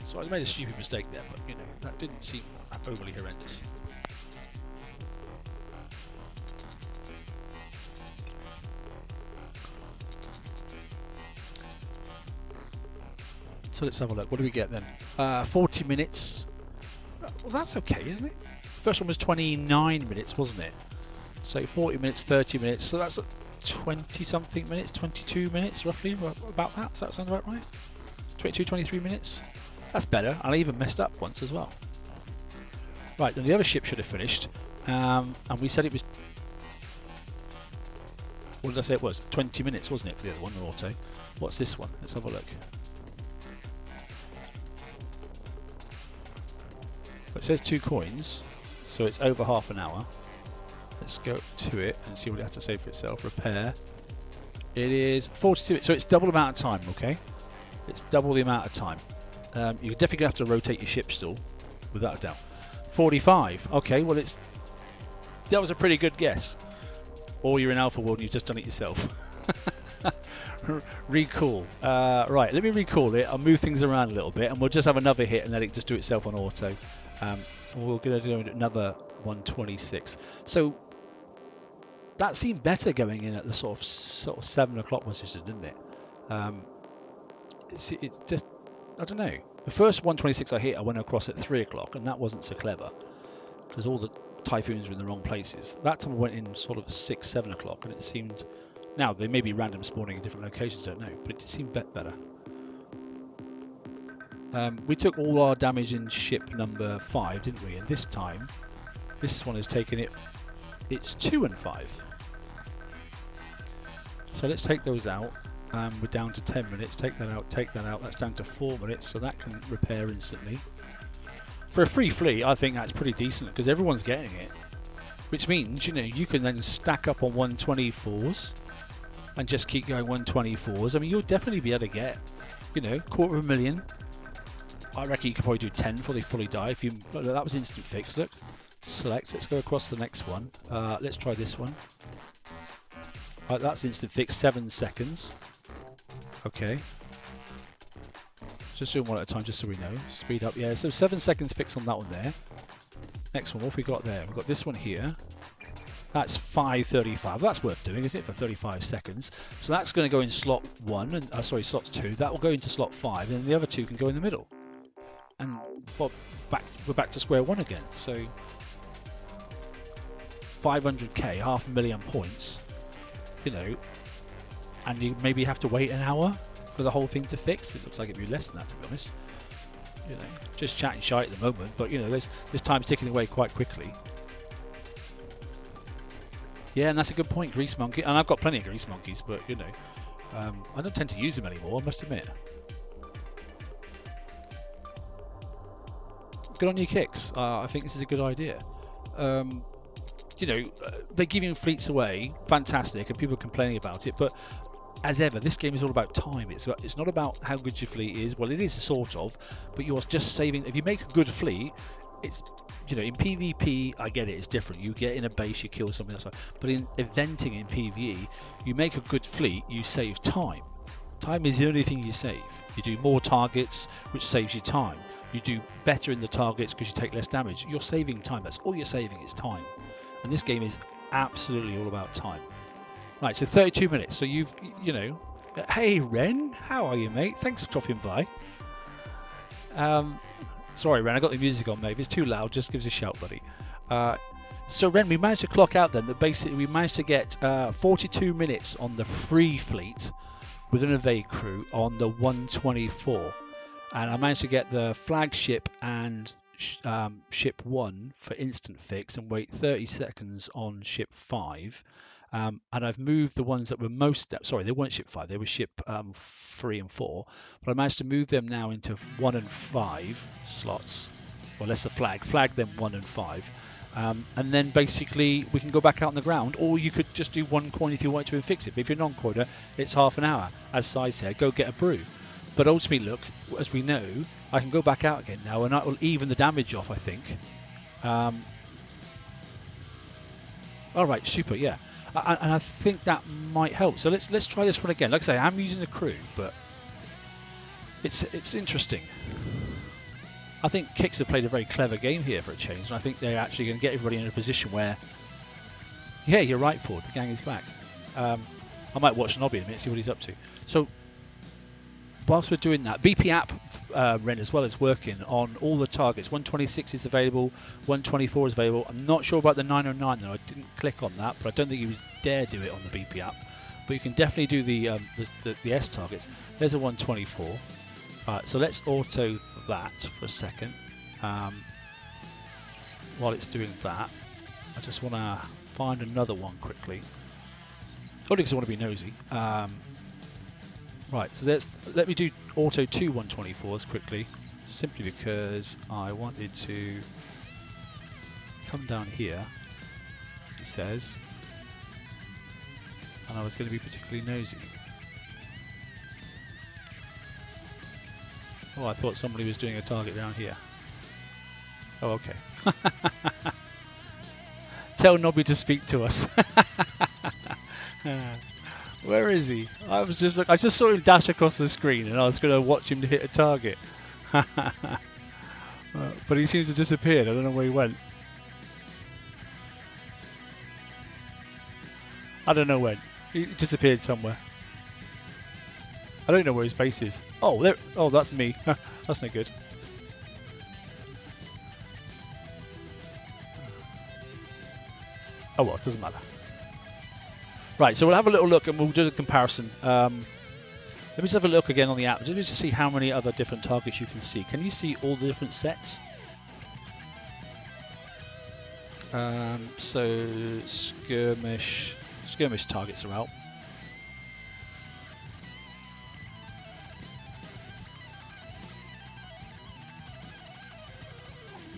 so I made a stupid mistake there, but you know, that didn't seem overly horrendous. So let's have a look. What do we get then? 40 minutes. Well, that's okay, isn't it? First one was 29 minutes, wasn't it? So 40 minutes, 30 minutes. So that's 20 something minutes, 22 minutes roughly, about that. Does that sound about right? 22, 23 minutes. That's better. I even messed up once as well. Right, and the other ship should have finished. And we said it was... What did I say it was? 20 minutes, wasn't it, for the other one, the auto? What's this one? Let's have a look. It says 2 coins, so it's over half an hour. Let's go to it and see what it has to say for itself. Repair. It is 42, so it's double the amount of time, okay? It's double the amount of time. You're definitely going to have to rotate your ship still, without a doubt. 45, okay, well that was a pretty good guess. Or you're in Alpha World and you've just done it yourself. Recall. Right, let me recall it. I'll move things around a little bit and we'll just have another hit and let it just do itself on auto. We're going to do another 126. So that seemed better going in at the sort of 7 o'clock position, didn't it? It's just, I don't know. The first 126 I hit, I went across at 3 o'clock and that wasn't so clever because all the Typhoons were in the wrong places. That time I went in sort of 6, 7 o'clock and it seemed... Now, they may be random spawning in different locations, don't know, but it seemed better. We took all our damage in ship number 5, didn't we? And this time, this one has taken it, it's 2 and 5. So let's take those out. We're down to 10 minutes, take that out, that's down to 4 minutes, so that can repair instantly. For a free fleet, I think that's pretty decent, because everyone's getting it. Which means, you know, you can then stack up on 124s, and just keep going 124s. I mean, you'll definitely be able to get, you know, 250,000. I reckon you could probably do 10 before they fully die. If you, that was instant fix. Look, select. Let's go across to the next one. Let's try this one. That's instant fix. 7 seconds. Okay. Just doing one at a time, just so we know. Speed up. Yeah. So 7 seconds fix on that one there. Next one. What have we got there? We've got this one here. That's 5:35. That's worth doing, isn't it, for 35 seconds? So that's going to go in slot 1, and slot 2. That will go into slot 5, and the other 2 can go in the middle. And well, we're back to square 1 again. So 500k, 500,000 points, you know, and you maybe have to wait an hour for the whole thing to fix. It looks like it'd be less than that, to be honest. You know, just chatting shite at the moment, but you know, this time's ticking away quite quickly. Yeah, and that's a good point, Grease Monkey. And I've got plenty of Grease Monkeys, but, you know, I don't tend to use them anymore, I must admit. Good on your kicks. I think this is a good idea. You know, they're giving fleets away, fantastic, and people are complaining about it, but as ever, this game is all about time. It's not about how good your fleet is. Well, it is sort of, but you're just saving. If you make a good fleet, it's... You know, in PvP, I get it, it's different. You get in a base, you kill something, that's fine. But in eventing in PvE, you make a good fleet, you save time. Time is the only thing you save. You do more targets, which saves you time. You do better in the targets because you take less damage. You're saving time. That's all you're saving is time. And this game is absolutely all about time. Right, so 32 minutes. So you know, hey Ren, how are you, mate? Thanks for dropping by. Sorry, Ren, I got the music on, mate. If it's too loud, just give us a shout, buddy. So, Ren, we managed to clock out then that basically we managed to get 42 minutes on the free fleet with an evade crew on the 124. And I managed to get the flagship and ship 1 for instant fix and wait 30 seconds on ship 5. And I've moved the ones that were most, sorry, they weren't ship 5, they were ship 3 and 4, but I managed to move them now into 1 and 5 slots. Well, that's the flag them 1 and 5. And then basically we can go back out on the ground, or you could just do 1 coin if you wanted to and fix it. But if you're non-quota, it's half an hour. As Si said, go get a brew. But ultimately, look, as we know, I can go back out again now, and that will even the damage off, I think. All right, super, yeah. And I think that might help. So let's try this one again. Like I say, I'm using the crew, but it's interesting. I think Kicks have played a very clever game here for a change, and I think they're actually going to get everybody in a position where, yeah, you're right, Ford, the gang is back. I might watch Nobby in a minute, see what he's up to. So, whilst we're doing that, BP app Ren as well is working on all the targets. 126 is available, 124 is available. I'm not sure about the 909 though, I didn't click on that, but I don't think you would dare do it on the BP app. But you can definitely do the S targets. There's a 124. Alright, so let's auto that for a second. While it's doing that, I just want to find another one quickly. Only because I want to be nosy. Right, so let me do auto 2 124s quickly, simply because I wanted to come down here, it says, and I was going to be particularly nosy. Oh, I thought somebody was doing a target down here. Oh, okay. Tell Nobby to speak to us. Where is he? I just saw him dash across the screen, and I was going to watch him to hit a target. But he seems to have disappeared. I don't know where he went. I don't know when. He disappeared somewhere. I don't know where his base is. Oh, there. Oh, that's me. That's no good. Oh well, it doesn't matter. Right, so we'll have a little look and we'll do the comparison. Let me just have a look again on the app. Let me just see how many other different targets you can see. Can you see all the different sets? So skirmish targets are out.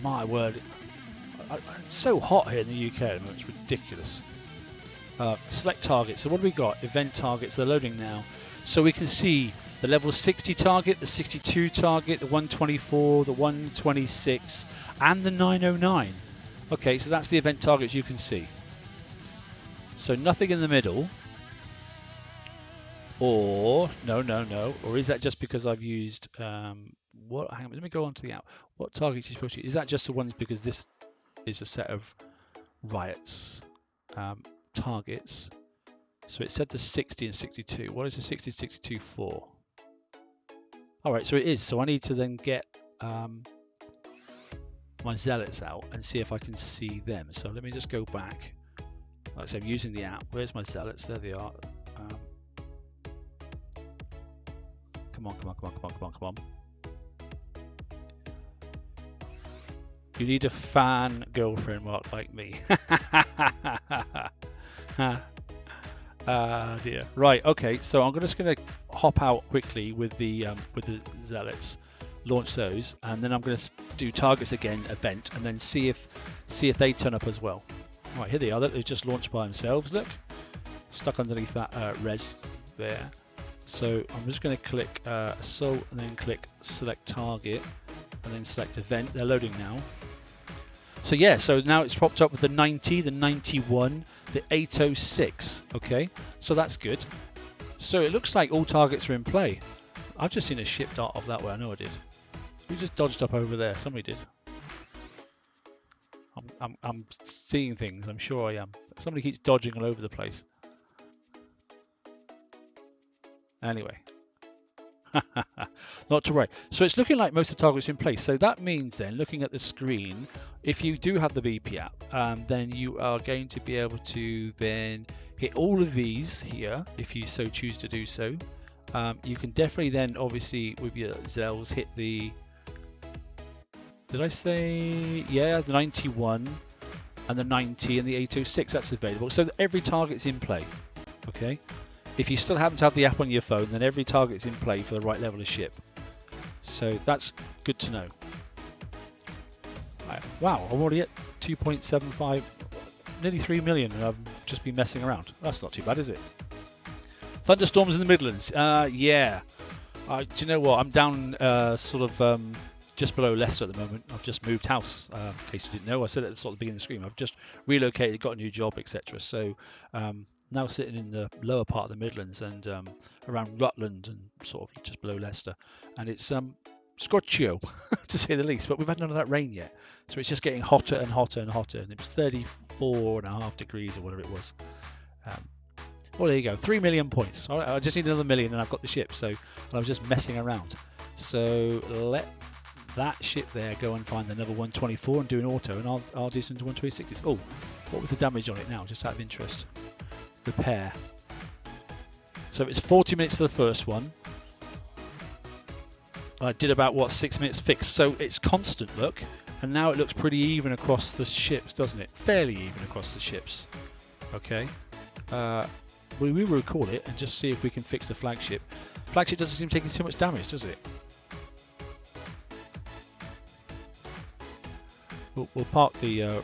My word, it's so hot here in the UK at the moment, it's ridiculous. Select targets, so what do we got? Event targets, they're loading now. So we can see the level 60 target, the 62 target, the 124, the 126, and the 909. Okay, so that's the event targets you can see. So nothing in the middle. Or, no. Or is that just because I've used, what? Hang on, let me go on to the app. What targets are you supposed to use? Is that just the ones because this is a set of riots targets? So it said the 60 and 62. What is the 60 and 62 for? All right, so it is. So I need to then get my zealots out and see if I can see them. So let me just go back. Like I said, I'm using the app. Where's my zealots? There they are. Come on. You need a fan girlfriend, Mark, like me. Dear. Right. Okay. So I'm just going to hop out quickly with the zealots, launch those, and then I'm going to do targets again, event, and then see if they turn up as well. Right. Here they are. They've just launched by themselves. Look, stuck underneath that res there. So I'm just going to click assault and then click select target and then select event. They're loading now. So yeah, so now it's popped up with the 90, the 91, the 806. Okay, so that's good. So it looks like all targets are in play. I've just seen a ship dart off that way. I know I did. We just dodged up over there. Somebody did. I'm seeing things. I'm sure I am. Somebody keeps dodging all over the place. Anyway, not to worry. So it's looking like most of the targets are in place. So that means then, looking at the screen, if you do have the BP app, then you are going to be able to then hit all of these here, if you so choose to do so. You can definitely then, obviously, with your Zells, hit the Did I say, yeah, the 91 and the 90 and the 806, that's available. So every target's in play, okay? If you still happen to have the app on your phone, then every target's in play for the right level of ship. So that's good to know. Right. Wow, I'm already at 2.75, nearly 3 million, and I've just been messing around. That's not too bad, is it? Thunderstorms in the Midlands. Yeah. Do you know what? I'm down just below Leicester at the moment. I've just moved house, in case you didn't know. I said at the sort of beginning of the stream, I've just relocated, got a new job, etc. So now sitting in the lower part of the Midlands and around Rutland and sort of just below Leicester. And it's scorchio, to say the least. But we've had none of that rain yet. So it's just getting hotter and hotter and hotter. And it was 34.5 degrees or whatever it was. Well, there you go. 3 million points. All right, I just need another million and I've got the ship. So I was just messing around. So let that ship there go and find another 124 and do an auto, and I'll do some 126s. Oh, what was the damage on it now? Just out of interest. Repair. So it's 40 minutes to the first one. I did about, what, 6 minutes fixed. So it's constant, look. And now it looks pretty even across the ships, doesn't it? Fairly even across the ships. Okay. We will recall it and just see if we can fix the flagship. Flagship doesn't seem taking too much damage, does it? We'll park the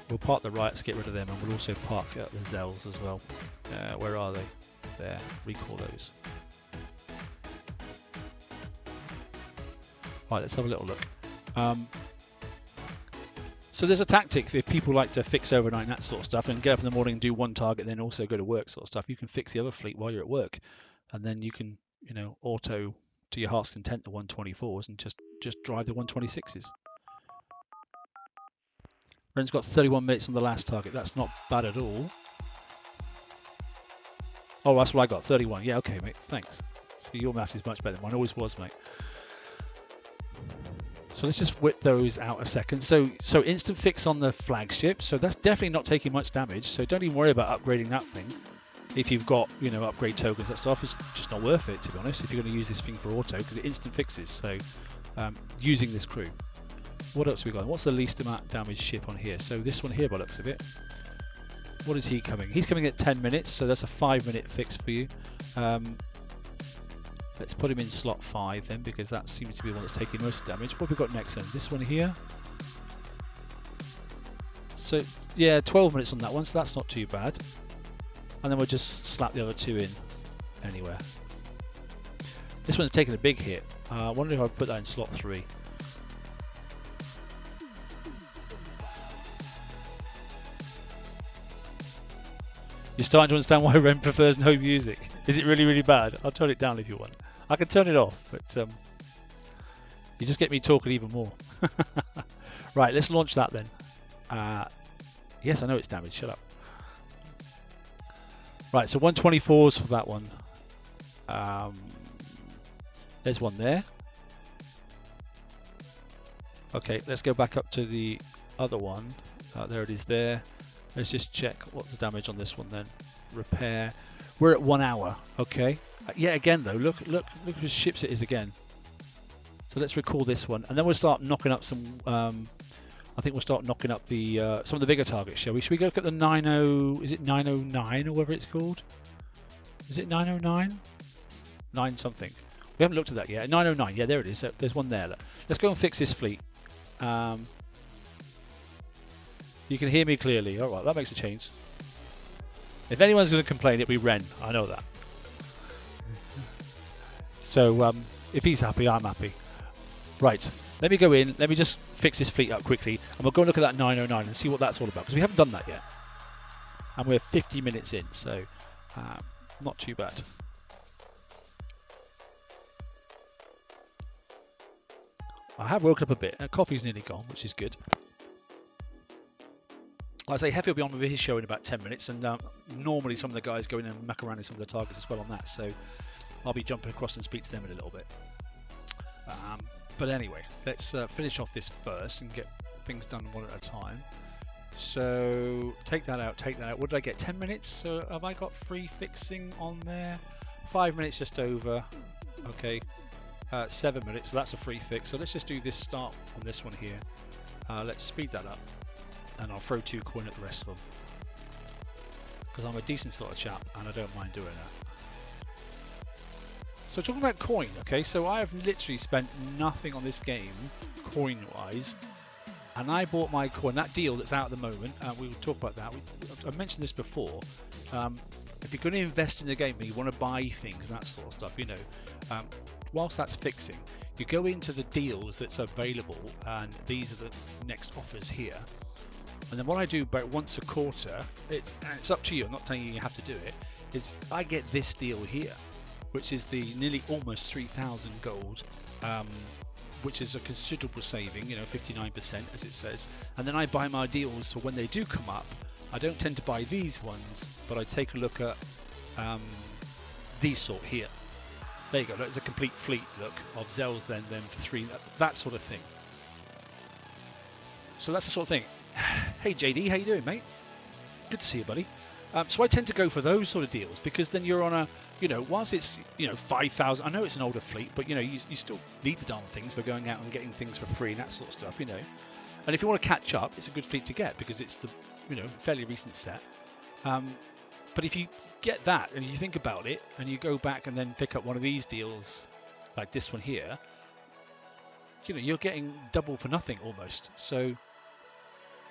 Riots, get rid of them, and we'll also park the Zells as well. Where are they? There. Recall those. Right, let's have a little look. So there's a tactic if people like to fix overnight and that sort of stuff, and get up in the morning and do one target, then also go to work sort of stuff. You can fix the other fleet while you're at work, and then you can, auto to your heart's content the 124s and just drive the 126s. Ren's got 31 minutes on the last target. That's not bad at all. Oh, that's what I got. 31. Yeah, okay, mate. Thanks. So your maths is much better than mine. Always was, mate. So let's just whip those out a second. So instant fix on the flagship. So that's definitely not taking much damage. So don't even worry about upgrading that thing. If you've got, upgrade tokens and stuff, it's just not worth it, to be honest, if you're going to use this thing for auto, because it instant fixes. So using this crew. What else have we got? What's the least amount of damage ship on here? So this one here, by the looks of it. What is he coming? He's coming at 10 minutes, so that's a 5-minute fix for you. Let's put him in slot 5 then, because that seems to be the one that's taking most damage. What have we got next then? This one here. So yeah, 12 minutes on that one, so that's not too bad. And then we'll just slap the other two in anywhere. This one's taking a big hit. I wonder if I put that in slot 3. You're starting to understand why Ren prefers no music. Is it really, really bad? I'll turn it down if you want. I can turn it off, but you just get me talking even more. Right, let's launch that then. Yes, I know it's damaged. Shut up. Right, so 124s for that one. There's one there. Okay, let's go back up to the other one. There it is there. Let's just check what's the damage on this one then. Repair. We're at 1 hour. Okay. Yeah, again though, look whose ships it is again. So let's recall this one, and then we'll start knocking up some. I think we'll start knocking up the some of the bigger targets, shall we? Should we go look at the 90? Is it 909 or whatever it's called? Is it 909? 9 something. We haven't looked at that yet. 909. Yeah, there it is. So there's one there. Look. Let's go and fix this fleet. You can hear me clearly. All right, that makes a change. If anyone's going to complain, it'll be Ren. I know that. So if he's happy, I'm happy. Right, let me go in. Let me just fix this fleet up quickly, and we'll go and look at that 909 and see what that's all about, because we haven't done that yet. And we're 50 minutes in, so not too bad. I have woken up a bit. Coffee's nearly gone, which is good. Like I say, Heffy will be on with his show in about 10 minutes, and normally some of the guys go in and muck around in some of the targets as well on that, so I'll be jumping across and speak to them in a little bit. But anyway, let's finish off this first and get things done one at a time. So take that out, take that out. What did I get? 10 minutes? So have I got free fixing on there? 5 minutes just over. Okay. 7 minutes, so that's a free fix. So let's just do this start on this one here. Let's speed that up, and I'll throw 2 coin at the rest of them, because I'm a decent sort of chap and I don't mind doing that. So talking about coin, okay, so I have literally spent nothing on this game coin-wise, and I bought my coin, that deal that's out at the moment, we will talk about that. I mentioned this before. If you're going to invest in the game and you want to buy things, that sort of stuff, you know, whilst that's fixing, you go into the deals that's available, and these are the next offers here. And then what I do about once a quarter, it's up to you, I'm not telling you have to do it, is I get this deal here, which is the nearly almost 3,000 gold, which is a considerable saving, you know, 59% as it says. And then I buy my deals, so when they do come up, I don't tend to buy these ones, but I take a look at these sort here. There you go, that's a complete fleet look of Zells then for 3, that sort of thing. So that's the sort of thing. Hey JD, how you doing, mate? Good to see you, buddy. So I tend to go for those sort of deals, because then you're on a, you know, whilst it's, you know, 5,000, I know it's an older fleet, but you know, you still need the darn things for going out and getting things for free and that sort of stuff, you know. And if you want to catch up, it's a good fleet to get, because it's the, you know, fairly recent set. But if you get that and you think about it and you go back and then pick up one of these deals like this one here, you know, you're getting double for nothing almost. So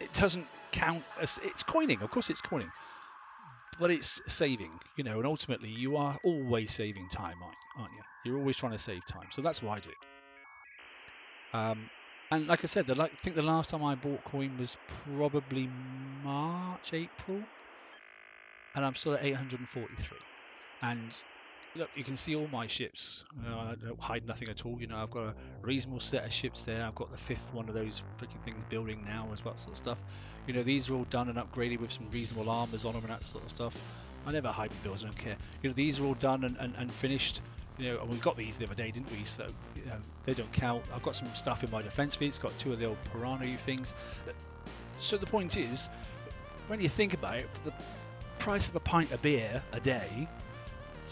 it doesn't count as, it's coining, of course it's coining, but it's saving, you know, and ultimately you are always saving time, aren't you? You're always trying to save time. So that's why I do it. And like I said, I think the last time I bought coin was probably March, April, and I'm still at 843. And look, you can see all my ships. You know, I don't hide nothing at all. You know, I've got a reasonable set of ships there. I've got the 5th one of those freaking things building now as well, sort of stuff. You know, these are all done and upgraded with some reasonable armors on them and that sort of stuff. I never hide builds, I don't care. You know, these are all done and finished. You know, and we got these the other day, didn't we? So, you know, they don't count. I've got some stuff in my defense fleet. It's got 2 of the old Piranha things. So the point is, when you think about it, for the price of a pint of beer a day,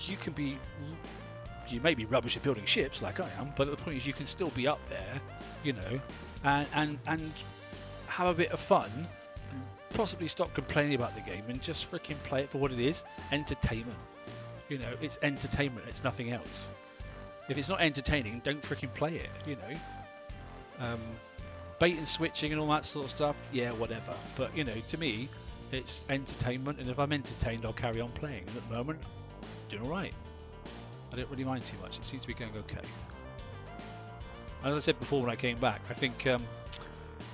you may be rubbish at building ships like I am, but the point is you can still be up there, you know, and have a bit of fun, and possibly stop complaining about the game and just freaking play it for what it is, entertainment. You know, it's entertainment, it's nothing else. If it's not entertaining, don't freaking play it, you know. Bait and switching and all that sort of stuff, yeah, whatever. But, you know, to me, it's entertainment, and if I'm entertained, I'll carry on playing. And at the moment, I'm doing all right. I don't really mind too much. It seems to be going okay. As I said before when I came back, I think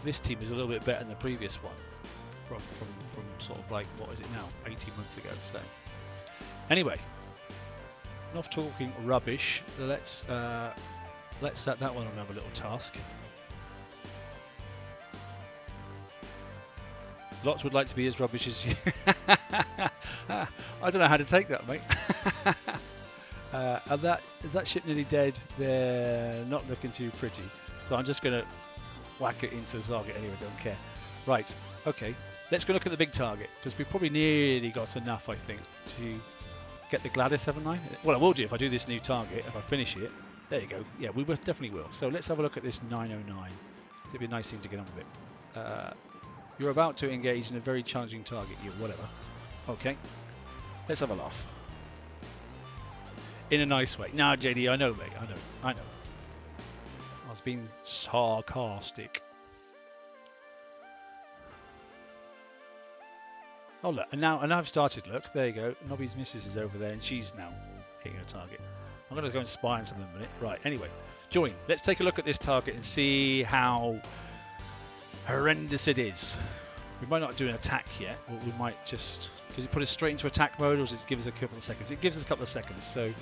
this team is a little bit better than the previous one. From sort of like, what is it now? 18 months ago. So, anyway. Enough talking rubbish. Let's set that one on another little task. Lots would like to be as rubbish as you. I don't know how to take that, mate. And is that ship nearly dead? They're not looking too pretty. So I'm just going to whack it into the target anyway, don't care. Right, okay. Let's go look at the big target, because we've probably nearly got enough, I think, to get the Gladys, haven't I? Well, I will do if I do this new target, if I finish it. There you go. Yeah, we definitely will. So let's have a look at this 909. It'd be a nice thing to get on with it. You're about to engage in a very challenging target. You, whatever. Okay. Let's have a laugh. In a nice way. Nah, JD, I know, mate. I know. I was being sarcastic. Oh look, and now I've started. Look, there you go. Nobby's missus is over there, and she's now hitting her target. I'm going to go and spy on something in a minute. Right. Anyway, join. Let's take a look at this target and see how horrendous it is. We might not do an attack yet, but we might just. Does it put us straight into attack mode, or does it give us a couple of seconds? It gives us a couple of seconds. So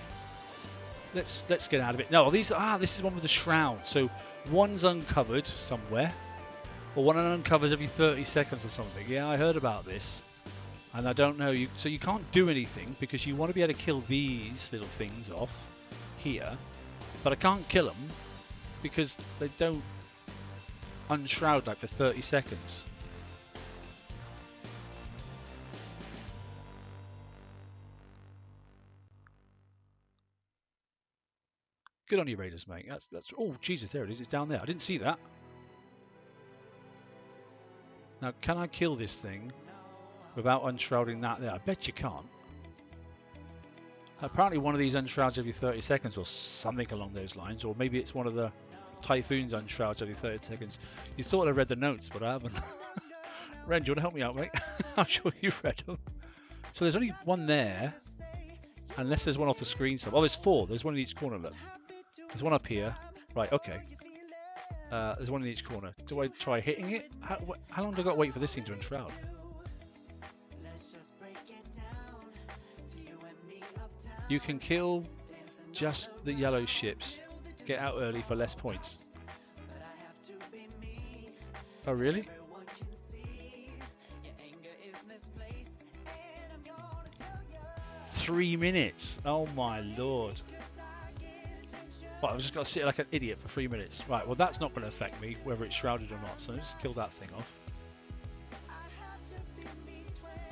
let's get out of it. No, this is one with the shroud. So one's uncovered somewhere, or one uncovers every 30 seconds or something. Yeah, I heard about this. And I don't know, so you can't do anything because you want to be able to kill these little things off here, but I can't kill them because they don't unshroud like for 30 seconds. Good on you, Raiders, mate. That's. Oh, Jesus, there it is. It's down there. I didn't see that. Now, can I kill this thing without unshrouding that there? I bet you can't. Apparently one of these unshrouds every 30 seconds or something along those lines, or maybe it's one of the Typhoon's unshrouds every 30 seconds. You thought I read the notes, but I haven't. Ren, do you want to help me out, mate? I'm sure you've read them. So there's only one there, unless there's one off the screen somewhere. Oh, there's four. There's one in each corner, look. There's one up here. Right, okay. There's one in each corner. Do I try hitting it? How long do I got to wait for this thing to unshroud? You can kill just the yellow ships. Get out early for less points. Oh, really? Three minutes. Oh my lord. Well, I've just got to sit like an idiot for 3 minutes. Right, well that's not going to affect me, whether it's shrouded or not. So I'll just kill that thing off.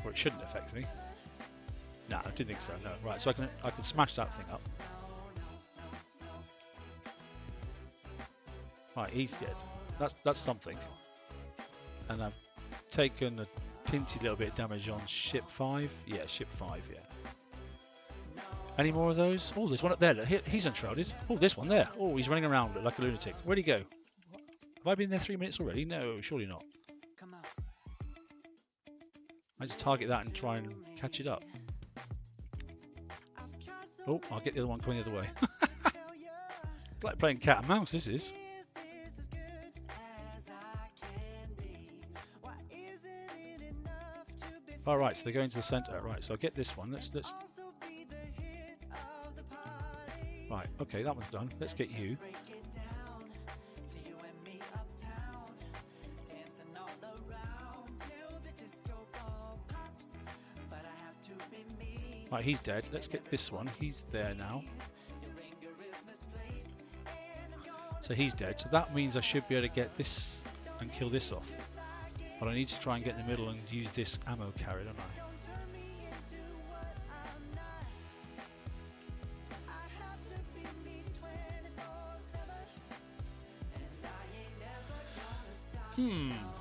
Or it shouldn't affect me. Nah, I didn't think so, no. Right, so I can smash that thing up. Right, he's dead. That's something. And I've taken a teensy little bit of damage on ship 5. Yeah, ship 5, yeah. Any more of those? Oh, there's one up there. Look, he's unshrouded. Oh, there's one there. Oh, he's running around like a lunatic. Where'd he go? Have I been there 3 minutes already? No, surely not. I just target that and try and catch it up. Oh, I'll get the other one coming the other way. It's like playing cat and mouse, this is. All right, so they're going to the center. Right, so I'll get this one. Let's. Right, okay, that one's done. Let's get you. Right, he's dead. Let's get this one. He's there now. So he's dead. So that means I should be able to get this and kill this off. But I need to try and get in the middle and use this ammo carrier, don't I?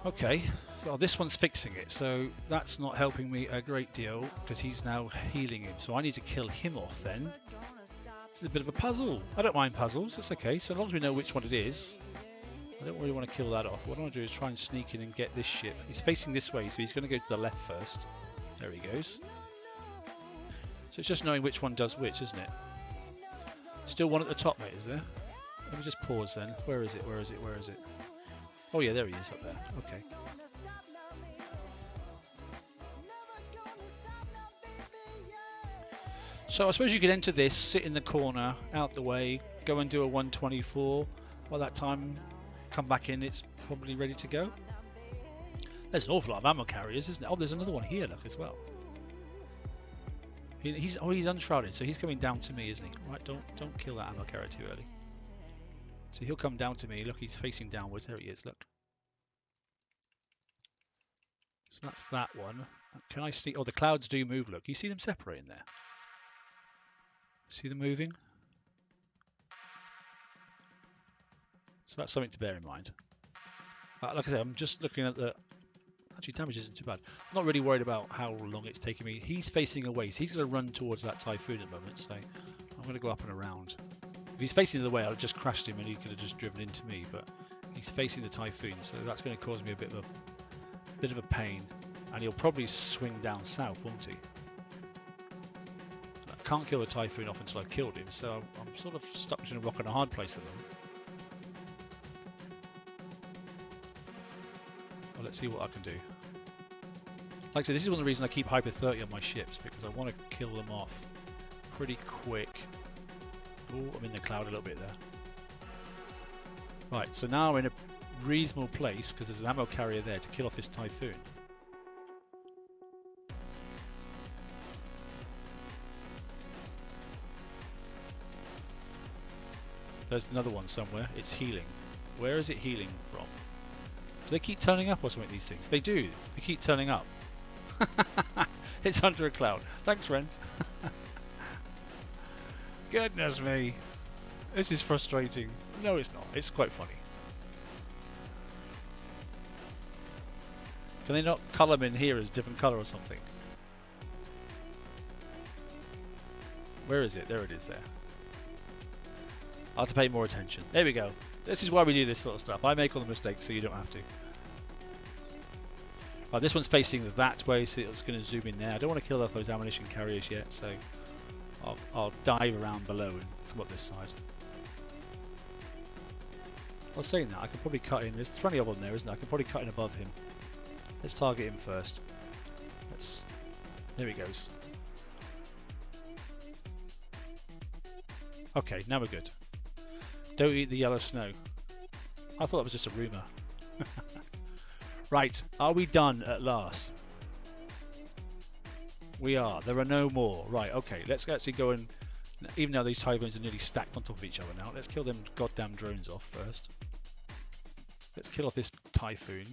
Okay. So this one's fixing it. So that's not helping me a great deal because he's now healing him. So I need to kill him off then. This is a bit of a puzzle. I don't mind puzzles. It's okay. So long as we know which one it is. I don't really want to kill that off. What I want to do is try and sneak in and get this ship. He's facing this way, so he's going to go to the left first. There he goes. So it's just knowing which one does which, isn't it? Still one at the top, mate, is there? Let me just pause then. Where is it? Where is it? Where is it? Oh yeah, there he is up there. Okay. So I suppose you could enter this, sit in the corner, out the way, go and do a 124. By that time, come back in, it's probably ready to go. There's an awful lot of ammo carriers, isn't it? Oh, there's another one here, look, as well. He's unshrouded, so he's coming down to me, isn't he? Right, don't kill that ammo carrier too early. So he'll come down to me. Look, he's facing downwards. There he is, look. So that's that one. Can I see? Oh, the clouds do move, look. You see them separating there? See them moving? So that's something to bear in mind. Like I said, I'm just looking at the... Actually, damage isn't too bad. I'm not really worried about how long it's taking me. He's facing away, so he's going to run towards that Typhoon at the moment. So I'm going to go up and around. If he's facing the other way, I'd have just crashed him and he could have just driven into me. But he's facing the Typhoon, so that's going to cause me a bit of a pain. And he'll probably swing down south, won't he? I can't kill the Typhoon off until I've killed him, so I'm sort of stuck between a rock and a hard place at the moment. Well, let's see what I can do. Like I said, this is one of the reasons I keep Hyper 30 on my ships, because I want to kill them off pretty quick. Oh, I'm in the cloud a little bit there. Right, so now I'm in a reasonable place, because there's an ammo carrier there to kill off this Typhoon. There's another one somewhere. It's healing. Where is it healing from? Do they keep turning up or something, these things? They do. They keep turning up. It's under a cloud. Thanks, Ren. Goodness me. This is frustrating. No, it's not. It's quite funny. Can they not colour them in here as a different colour or something? Where is it? There it is there. I'll have to pay more attention. There we go. This is why we do this sort of stuff. I make all the mistakes so you don't have to. Right, this one's facing that way, so it's going to zoom in there. I don't want to kill off those ammunition carriers yet, so I'll dive around below and come up this side. I was saying that, I could probably cut in. There's plenty of them there, isn't there? I can probably cut in above him. Let's target him first. There he goes. Okay, now we're good. Don't eat the yellow snow. I thought that was just a rumour. Right, are we done at last? We are. There are no more. Right, okay, let's actually go and... Even though these typhoons are nearly stacked on top of each other now, let's kill them goddamn drones off first. Let's kill off this typhoon.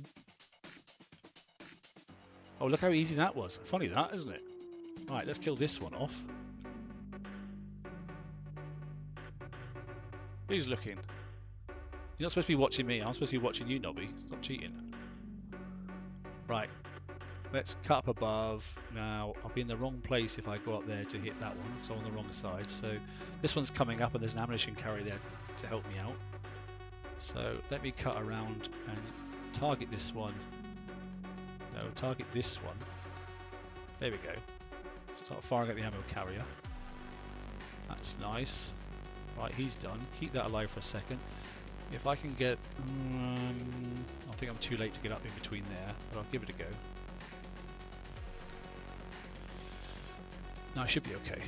Oh, look how easy that was. Funny that, isn't it? Right, let's kill this one off. Who's looking? You're not supposed to be watching me. I'm supposed to be watching you, Nobby. Stop cheating. Right. Let's cut up above. Now, I'll be in the wrong place if I go up there to hit that one. So I'm on the wrong side. So this one's coming up and there's an ammunition carrier there to help me out. So let me cut around and target this one. No, target this one. There we go. Start firing at the ammo carrier. That's nice. Right, he's done. Keep that alive for a second. If I can get... I think I'm too late to get up in between there, but I'll give it a go. No, I should be okay.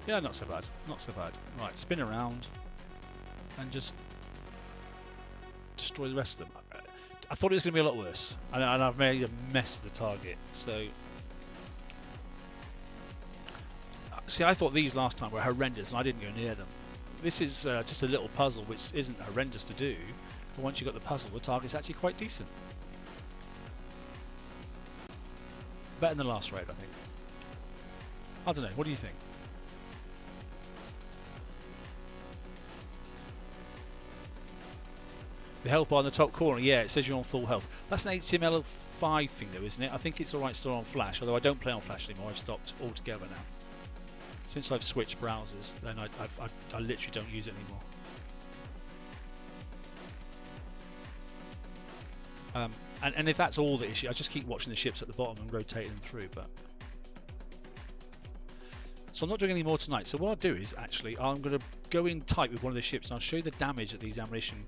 Yeah, not so bad. Not so bad. Right, spin around and just destroy the rest of them. I thought it was going to be a lot worse, and I've made a mess of the target. So, see, I thought these last time were horrendous, and I didn't go near them. This is just a little puzzle, which isn't horrendous to do. But once you've got the puzzle, the target's actually quite decent. Better than the last raid, I think. I don't know. What do you think? The health bar in the top corner, yeah, it says you're on full health. That's an HTML5 thing though, isn't it? I think it's alright still on Flash, although I don't play on Flash anymore. I've stopped altogether now. Since I've switched browsers, then I literally don't use it anymore. And if that's all the issue, I just keep watching the ships at the bottom and rotating them through. But so I'm not doing any more tonight. So what I'll do is, actually, I'm going to go in tight with one of the ships and I'll show you the damage that these ammunition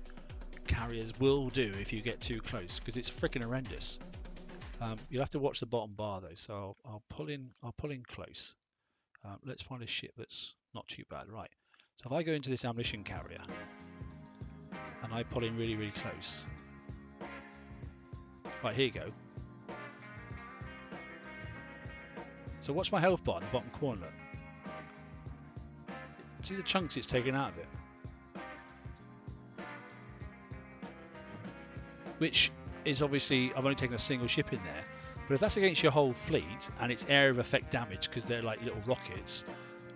carriers will do if you get too close, because it's freaking horrendous. You'll have to watch the bottom bar though, so I'll pull in close. Let's find a ship that's not too bad. Right, so if I go into this ammunition carrier and I pull in really, really close. Right, here you go. So watch my health bar in the bottom corner. Look. See the chunks it's taken out of it? Which is obviously, I've only taken a single ship in there, but if that's against your whole fleet and it's area of effect damage because they're like little rockets,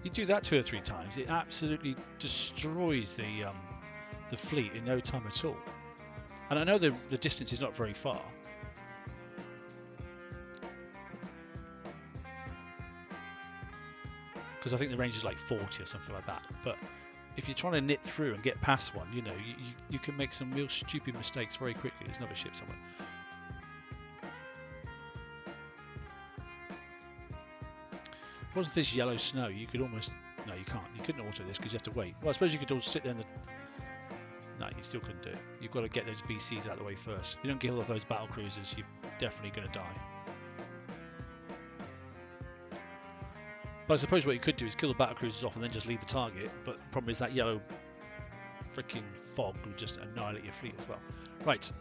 you do that 2 or 3 times, it absolutely destroys the fleet in no time at all. And I know the distance is not very far. Because I think the range is like 40 or something like that, but if you're trying to nip through and get past one, you know, you can make some real stupid mistakes very quickly. There's another ship somewhere. If it wasn't this yellow snow, you could almost... No, you can't. You couldn't auto this because you have to wait. Well, I suppose you could all sit there in the... No, you still couldn't do it. You've got to get those BCs out of the way first. You don't kill off those battle cruisers, you're definitely going to die. But I suppose what you could do is kill the battle cruisers off and then just leave the target. But the problem is that yellow freaking fog will just annihilate your fleet as well. Right.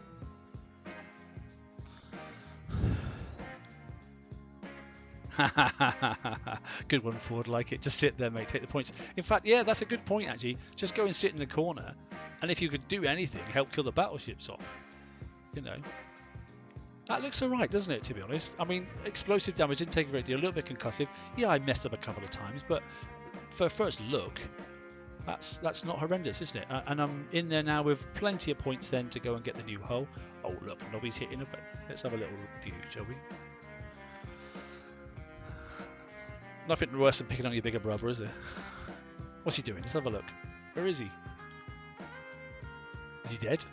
Good one, Ford. Like it. Just sit there, mate. Take the points. In fact, yeah, that's a good point, actually. Just go and sit in the corner. And if you could do anything, help kill the battleships off. You know. That looks alright, doesn't it, to be honest? I mean, explosive damage didn't take a great deal, a little bit concussive. Yeah, I messed up a couple of times, but for first look, That's not horrendous, isn't it? And I'm in there now with plenty of points then to go and get the new hull. Oh look, Nobby's hitting a bit. Let's have a little view, shall we? Nothing worse than picking on your bigger brother, is there? What's he doing? Let's have a look. Where is he? Is he dead?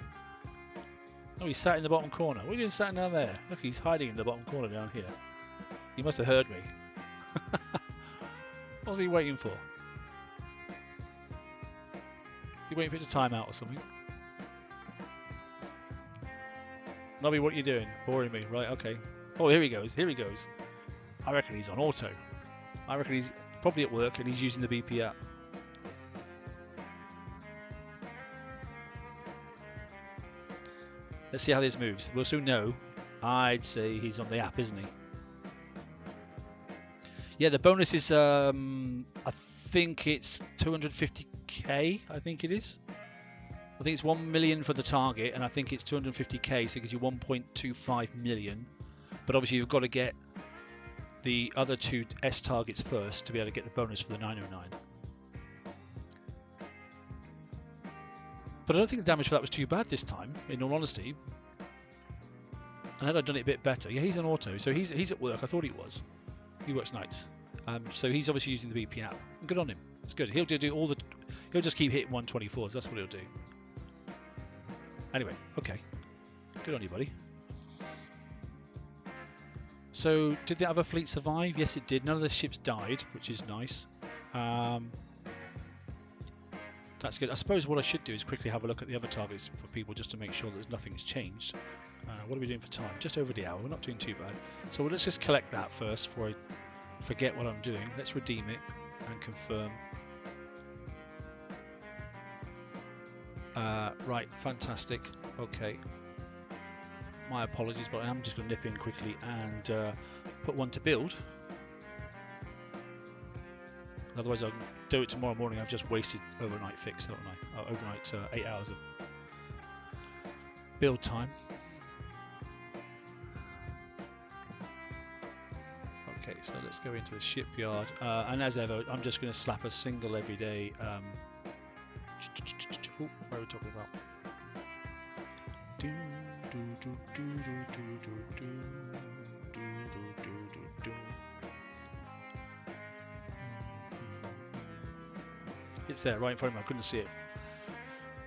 Oh, he's sat in the bottom corner. What are you doing sat down there? Look, he's hiding in the bottom corner down here. He must have heard me. What's he waiting for? Is he waiting for it to time out or something? Nobby, what are you doing? Boring me. Right, okay. Oh, here he goes. Here he goes. I reckon he's on auto. I reckon he's probably at work and he's using the BP app. Let's see how this moves. We'll soon know. I'd say he's on the app, isn't he? Yeah, the bonus is, I think it's 250k, I think it is. I think it's 1 million for the target, and I think it's 250k, so it gives you 1.25 million. But obviously you've got to get the other two S targets first to be able to get the bonus for the 909. But I don't think the damage for that was too bad this time, in all honesty. And had I done it a bit better, yeah, he's on auto, so he's at work. I thought he was. He works nights, so he's obviously using the BP app. Good on him. It's good. He'll do all the. He'll just keep hitting 124s. That's what he'll do. Anyway, okay. Good on you, buddy. So, did the other fleet survive? Yes, it did. None of the ships died, which is nice. That's good. I suppose what I should do is quickly have a look at the other targets for people just to make sure that nothing's changed. What are we doing for time? Just over the hour. We're not doing too bad. So let's just collect that first before I forget what I'm doing. Let's redeem it and confirm. Right, fantastic. Okay. My apologies, but I am just going to nip in quickly and put one to build. Otherwise, I'll do it tomorrow morning. I've just wasted overnight fix, haven't I? Overnight 8 hours of build time. Okay, so let's go into the shipyard. And as ever, I'm just going to slap a single every day. What are we talking about? It's there, right in front of me. I couldn't see it.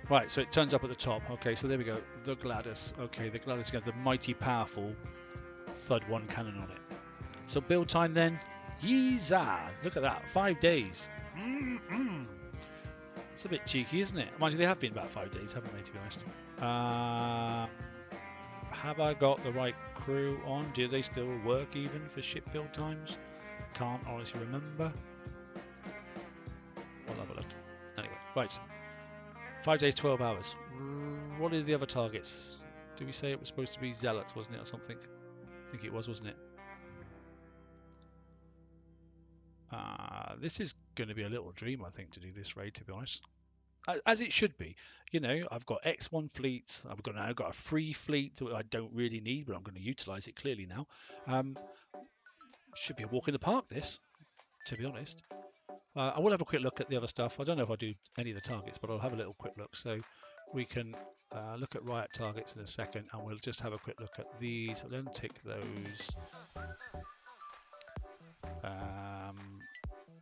Right, so it turns up at the top. Okay, so there we go. The Gladys. Okay, the Gladys has the mighty powerful Thud 1 cannon on it. So build time then. Yeezaw! Look at that. 5 days. It's a bit cheeky, isn't it? Mind you, they have been about 5 days, haven't they, to be honest? Have I got the right crew on? Do they still work even for ship build times? Can't honestly remember. We'll have a look. Anyway, right. 5 days, 12 hours. What are the other targets? Did we say it was supposed to be zealots, wasn't it, or something? I think it was, wasn't it? This is going to be a little dream, I think, to do this raid, to be honest. As it should be. You know, I've got X1 fleets. I've got a free fleet that I don't really need, but I'm going to utilise it clearly now. Should be a walk in the park, this, to be honest. I will have a quick look at the other stuff. I don't know if I'll do any of the targets, but I'll have a little quick look. So we can look at riot targets in a second, and we'll just have a quick look at these. I'll then tick those.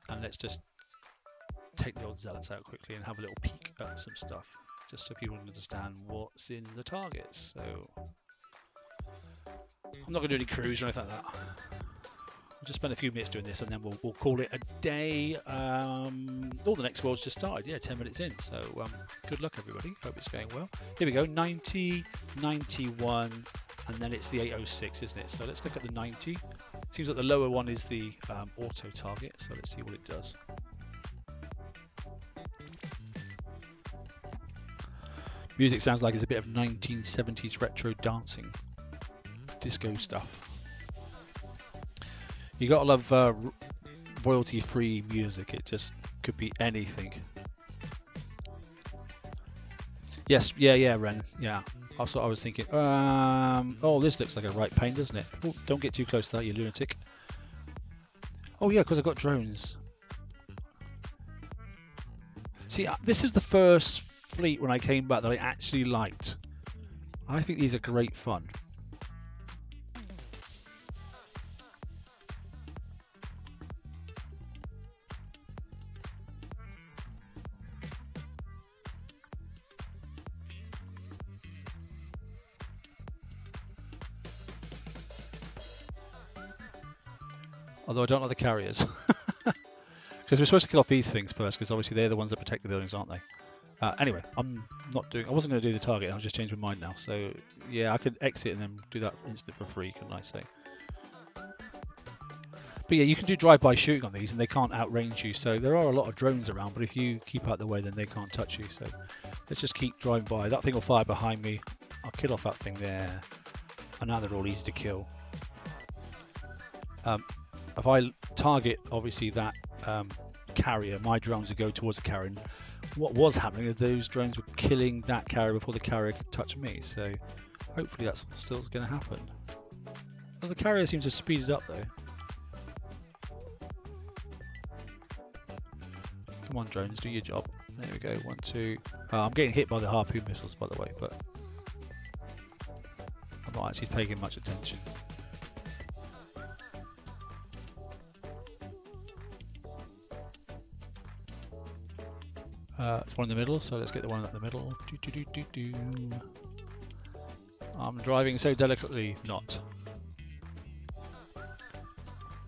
And let's just take the old zealots out quickly and have a little peek at some stuff, just so people can understand what's in the targets. So I'm not going to do any crews or anything like that. We'll just spend a few minutes doing this, and then we'll call it a day. All the next world's just started, yeah, 10 minutes in. So good luck, everybody. Hope it's going well. Here we go, 90, 91, and then it's the 806, isn't it? So let's look at the 90. Seems like the lower one is the auto target, so let's see what it does. Music sounds like it's a bit of 1970s retro dancing, disco stuff. You gotta love royalty-free music. It just could be anything. Yes, yeah, Ren, yeah. That's what I was thinking. Oh, this looks like a right pain, doesn't it? Oh, don't get too close to that, you lunatic. Oh yeah, because I've got drones. See, this is the first fleet when I came back that I actually liked. I think these are great fun. Although I don't like the carriers. Because we're supposed to kill off these things first, because obviously they're the ones that protect the buildings, aren't they? Anyway, I wasn't going to do the target, I've just changed my mind now. So, yeah, I could exit and then do that instant for free, couldn't I say? But yeah, you can do drive-by shooting on these, and they can't outrange you. So there are a lot of drones around, but if you keep out the way, then they can't touch you. So let's just keep driving by. That thing will fire behind me. I'll kill off that thing there. And now they're all easy to kill. If I target, obviously, that carrier, my drones would go towards the carrier. And what was happening is those drones were killing that carrier before the carrier could touch me. So hopefully that's still going to happen. Well, the carrier seems to speed it up though. Come on, drones, do your job. There we go. 1, 2. I'm getting hit by the harpoon missiles, by the way, but I'm not actually paying much attention. It's one in the middle, so let's get the one in the middle. I'm driving so delicately, not.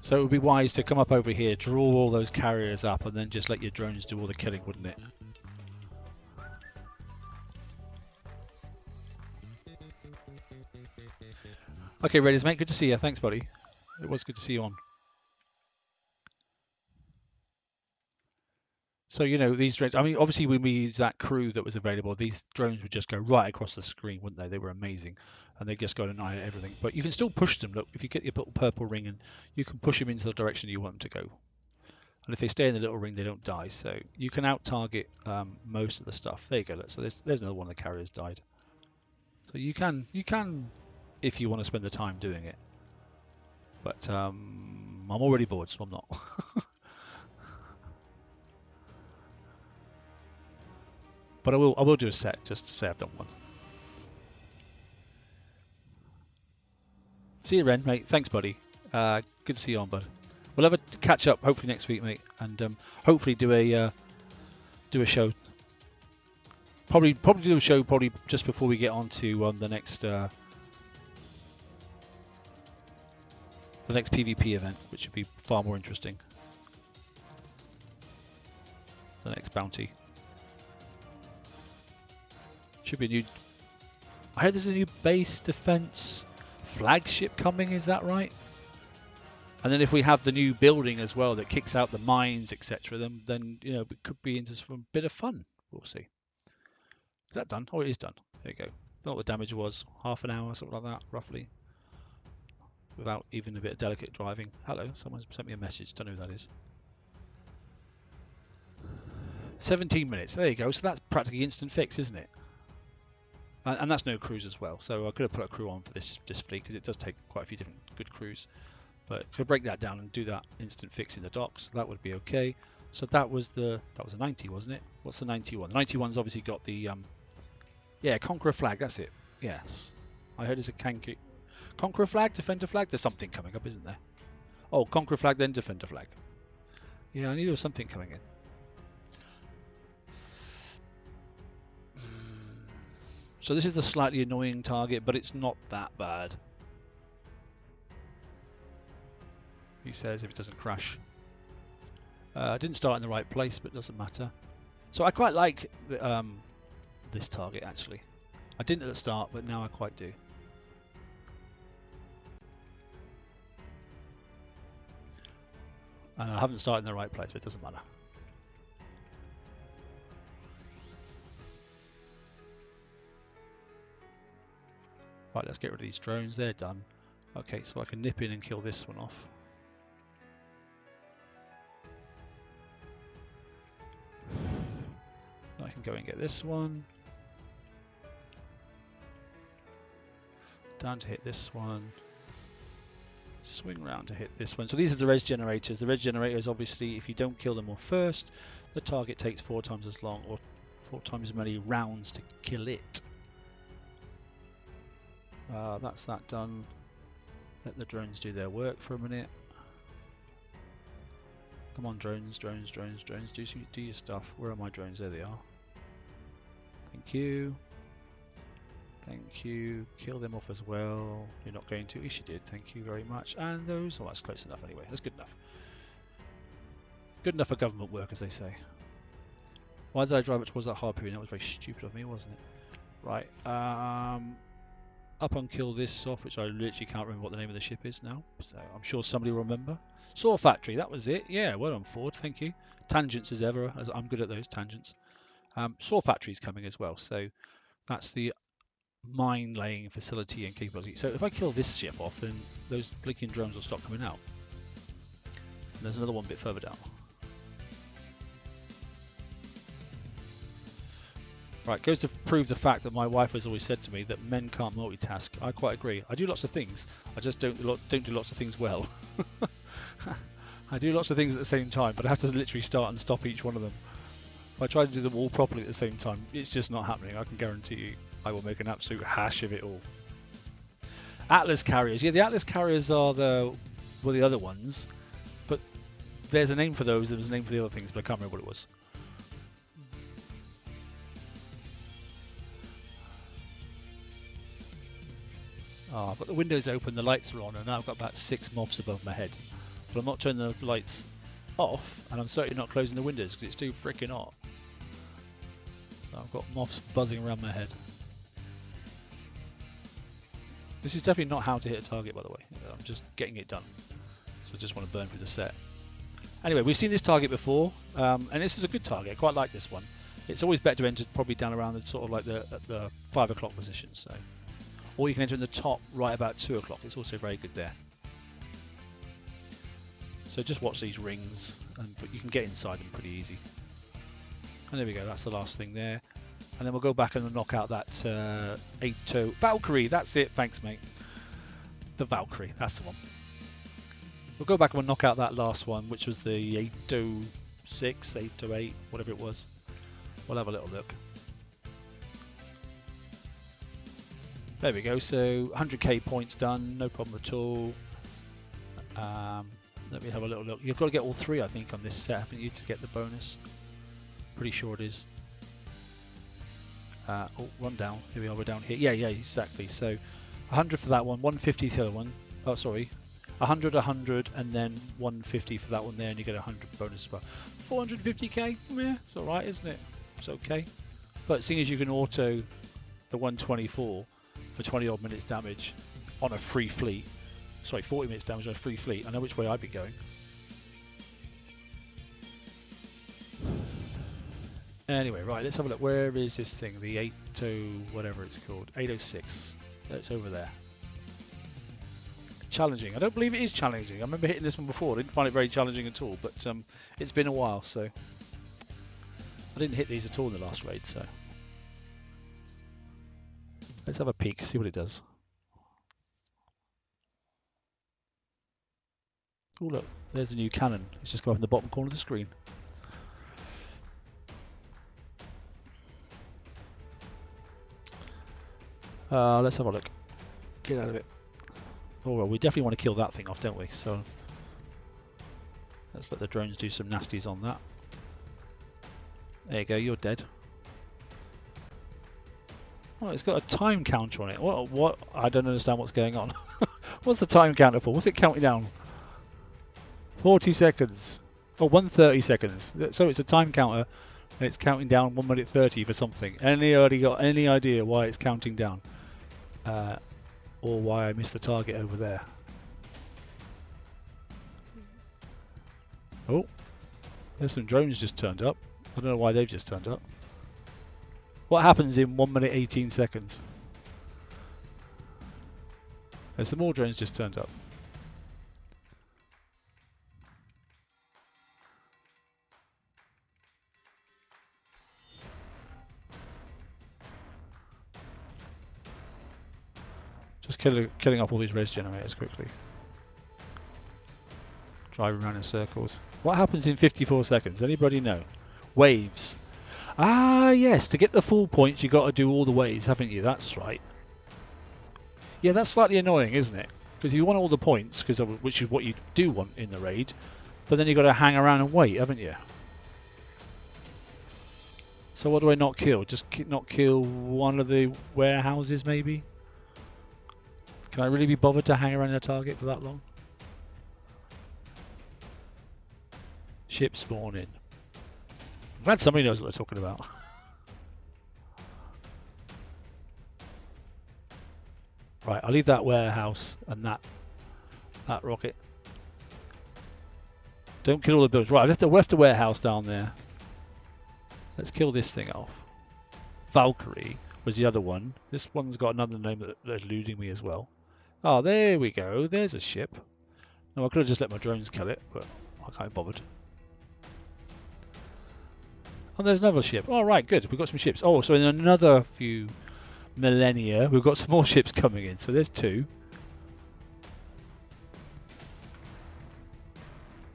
So it would be wise to come up over here, draw all those carriers up, and then just let your drones do all the killing, wouldn't it? Okay, Raiders, mate, good to see you. Thanks, buddy. It was good to see you on. So, you know, these drones, I mean, obviously when we used that crew that was available, these drones would just go right across the screen, wouldn't they? They were amazing. And they just go and annihilate everything. But you can still push them. Look, if you get your little purple ring, and you can push them into the direction you want them to go. And if they stay in the little ring, they don't die. So you can out-target most of the stuff. There you go. Look, so there's another one of the carriers died. So you can, if you want to spend the time doing it. But I'm already bored, so I'm not. But I will do a set just to say I've done one. See you, Ren, mate. Thanks, buddy. Good to see you on, bud. We'll have a catch up hopefully next week, mate, and hopefully do a show. Probably do a show just before we get on to the next PvP event, which would be far more interesting. The next bounty. Should be a new. I heard there's a new base defense flagship coming. Is that right? And then if we have the new building as well that kicks out the mines, etc., then you know it could be into some bit of fun. We'll see. Is that done? Oh, it is done. There you go. I don't know what the damage was. Half an hour, something like that, roughly. Without even a bit of delicate driving. Hello, someone's sent me a message. Don't know who that is. 17 minutes. There you go. So that's practically instant fix, isn't it? And that's no crews as well, so I could have put a crew on for this fleet because it does take quite a few different good crews. But I could break that down and do that instant fix in the docks. That would be okay. So that was a 90, wasn't it? What's the 91? The 91's obviously got the Conqueror flag. That's it. Yes, I heard it's a Conqueror flag, Defender flag. There's something coming up, isn't there? Oh, Conqueror flag, then Defender flag. Yeah, I knew there was something coming in. So this is the slightly annoying target, but it's not that bad. He says if it doesn't crash. I didn't start in the right place, but it doesn't matter. So I quite like this target actually. I didn't at the start, but now I quite do. And I haven't started in the right place, but it doesn't matter. Right, let's get rid of these drones. They're done. Okay, so I can nip in and kill this one off. I can go and get this one. Down to hit this one. swing round to hit this one. So these are the res generators. The res generators, obviously, if you don't kill them off first, the target takes 4 times as long or 4 times as many rounds to kill it. That's that done. Let the drones do their work for a minute. Come on, drones, drones, drones, drones. Do your stuff. Where are my drones? There they are. Thank you. Thank you. Kill them off as well. You're not going to. Yes, you did. Thank you very much. And those. Oh, that's close enough anyway. That's good enough. Good enough for government work, as they say. Why did I drive it towards that harpoon? That was very stupid of me, wasn't it? Right. Up and kill this off, which I literally can't remember what the name of the ship is now. So I'm sure somebody will remember. Saw Factory. That was it. Yeah, well done, Ford. Thank you. Tangents as ever, as I'm good at those tangents. Saw Factory's coming as well. So that's the mine laying facility and capability. So if I kill this ship off, then those blinking drones will stop coming out. And there's another one a bit further down. Right, goes to prove the fact that my wife has always said to me that men can't multitask. I quite agree. I do lots of things. I just don't do lots of things well. I do lots of things at the same time, but I have to literally start and stop each one of them. If I try to do them all properly at the same time, it's just not happening. I can guarantee you I will make an absolute hash of it all. Atlas carriers. Yeah, the Atlas carriers are the other ones, but there's a name for those. There was a name for the other things, but I can't remember what it was. Oh, I've got the windows open, the lights are on, and now I've got about 6 moths above my head. But I'm not turning the lights off, and I'm certainly not closing the windows because it's too freaking hot. So I've got moths buzzing around my head. This is definitely not how to hit a target, by the way. I'm just getting it done. So I just want to burn through the set. Anyway, we've seen this target before, and this is a good target. I quite like this one. It's always better to enter probably down around the sort of like the 5 o'clock position. So. Or you can enter in the top right about 2 o'clock. It's also very good there. So just watch these rings, but you can get inside them pretty easy. And there we go. That's the last thing there. And then we'll go back and knock out that 8-2 Valkyrie. That's it. Thanks, mate. The Valkyrie. That's the one. We'll go back and we'll knock out that last one, which was the 826, 828, whatever it was. We'll have a little look. There we go, so 100k points done, no problem at all. Let me have a little look. You've got to get all 3, I think, on this set, haven't you, to get the bonus? Pretty sure it is. Oh, run down. Here we are, we're down here. Yeah, exactly. So 100 for that one, 150 for the other one. Oh, sorry. 100, 100, and then 150 for that one there, and you get 100 bonus as well. 450k? Yeah, it's alright, isn't it? It's okay. But seeing as you can auto the 124, for 20 odd minutes damage on a free fleet. Sorry, 40 minutes damage on a free fleet. I know which way I'd be going. Anyway, right, let's have a look. Where is this thing? The 80, whatever it's called. 806. It's over there. Challenging. I don't believe it is challenging. I remember hitting this one before. I didn't find it very challenging at all, but it's been a while, so I didn't hit these at all in the last raid, so let's have a peek, see what it does. Oh look, there's a new cannon. It's just come up in the bottom corner of the screen. Let's have a look. Get out of it. Oh well, we definitely want to kill that thing off, don't we? So let's let the drones do some nasties on that. There you go, you're dead. Oh, it's got a time counter on it. What? I don't understand what's going on. What's the time counter for? What's it counting down? 40 seconds. Oh, 130 seconds. So it's a time counter, and it's counting down 1 minute 30 for something. Anybody got any idea why it's counting down? Or why I missed the target over there? Oh, there's some drones just turned up. I don't know why they've just turned up. What happens in 1 minute 18 seconds? There's some more drones just turned up. Just killing off all these res generators quickly. Driving around in circles. What happens in 54 seconds? Anybody know? Waves. Ah, yes. To get the full points, you got to do all the waves, haven't you? That's right. Yeah, that's slightly annoying, isn't it? Because you want all the points, which is what you do want in the raid, but then you've got to hang around and wait, haven't you? So what do I not kill? Just not kill one of the warehouses, maybe? Can I really be bothered to hang around a target for that long? Ship spawning. I'm glad somebody knows what they're talking about. Right, I'll leave that warehouse and that rocket. Don't kill all the buildings. Right, I left the warehouse down there. Let's kill this thing off. Valkyrie was the other one. This one's got another name that's eluding me as well. Oh, there we go. There's a ship. Now, I could have just let my drones kill it, but I can't be bothered. Oh, there's another ship. Oh, right, good. We've got some ships. Oh, so in another few millennia, we've got some more ships coming in. So there's 2.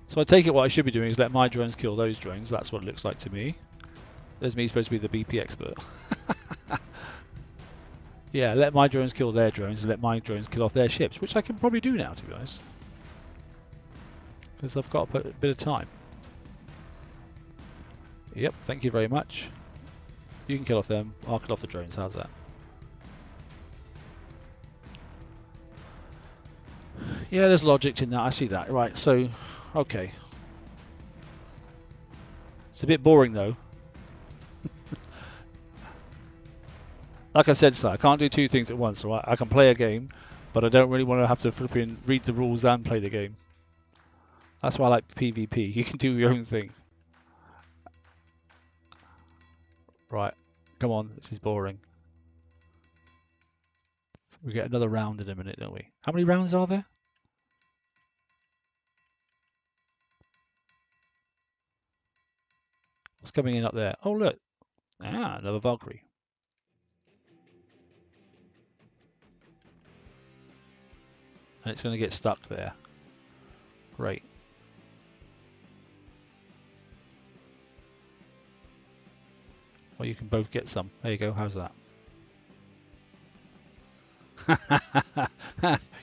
So I take it what I should be doing is let my drones kill those drones. That's what it looks like to me. There's me supposed to be the BP expert. Yeah, let my drones kill their drones and let my drones kill off their ships, which I can probably do now, to be honest. Because I've got a bit of time. Yep, thank you very much. You can kill off them, I'll kill off the drones, how's that? Yeah, there's logic in that, I see that. Right, so, okay. It's a bit boring though. Like I said, sir, I can't do 2 things at once, right? I can play a game, but I don't really want to have to flipping read the rules and play the game. That's why I like PvP. You can do your own thing. Right, come on, this is boring. We get another round in a minute, don't we? How many rounds are there? What's coming in up there? Oh, look. Ah, another Valkyrie. And it's going to get stuck there. Great. Well, you can both get some. There you go. How's that?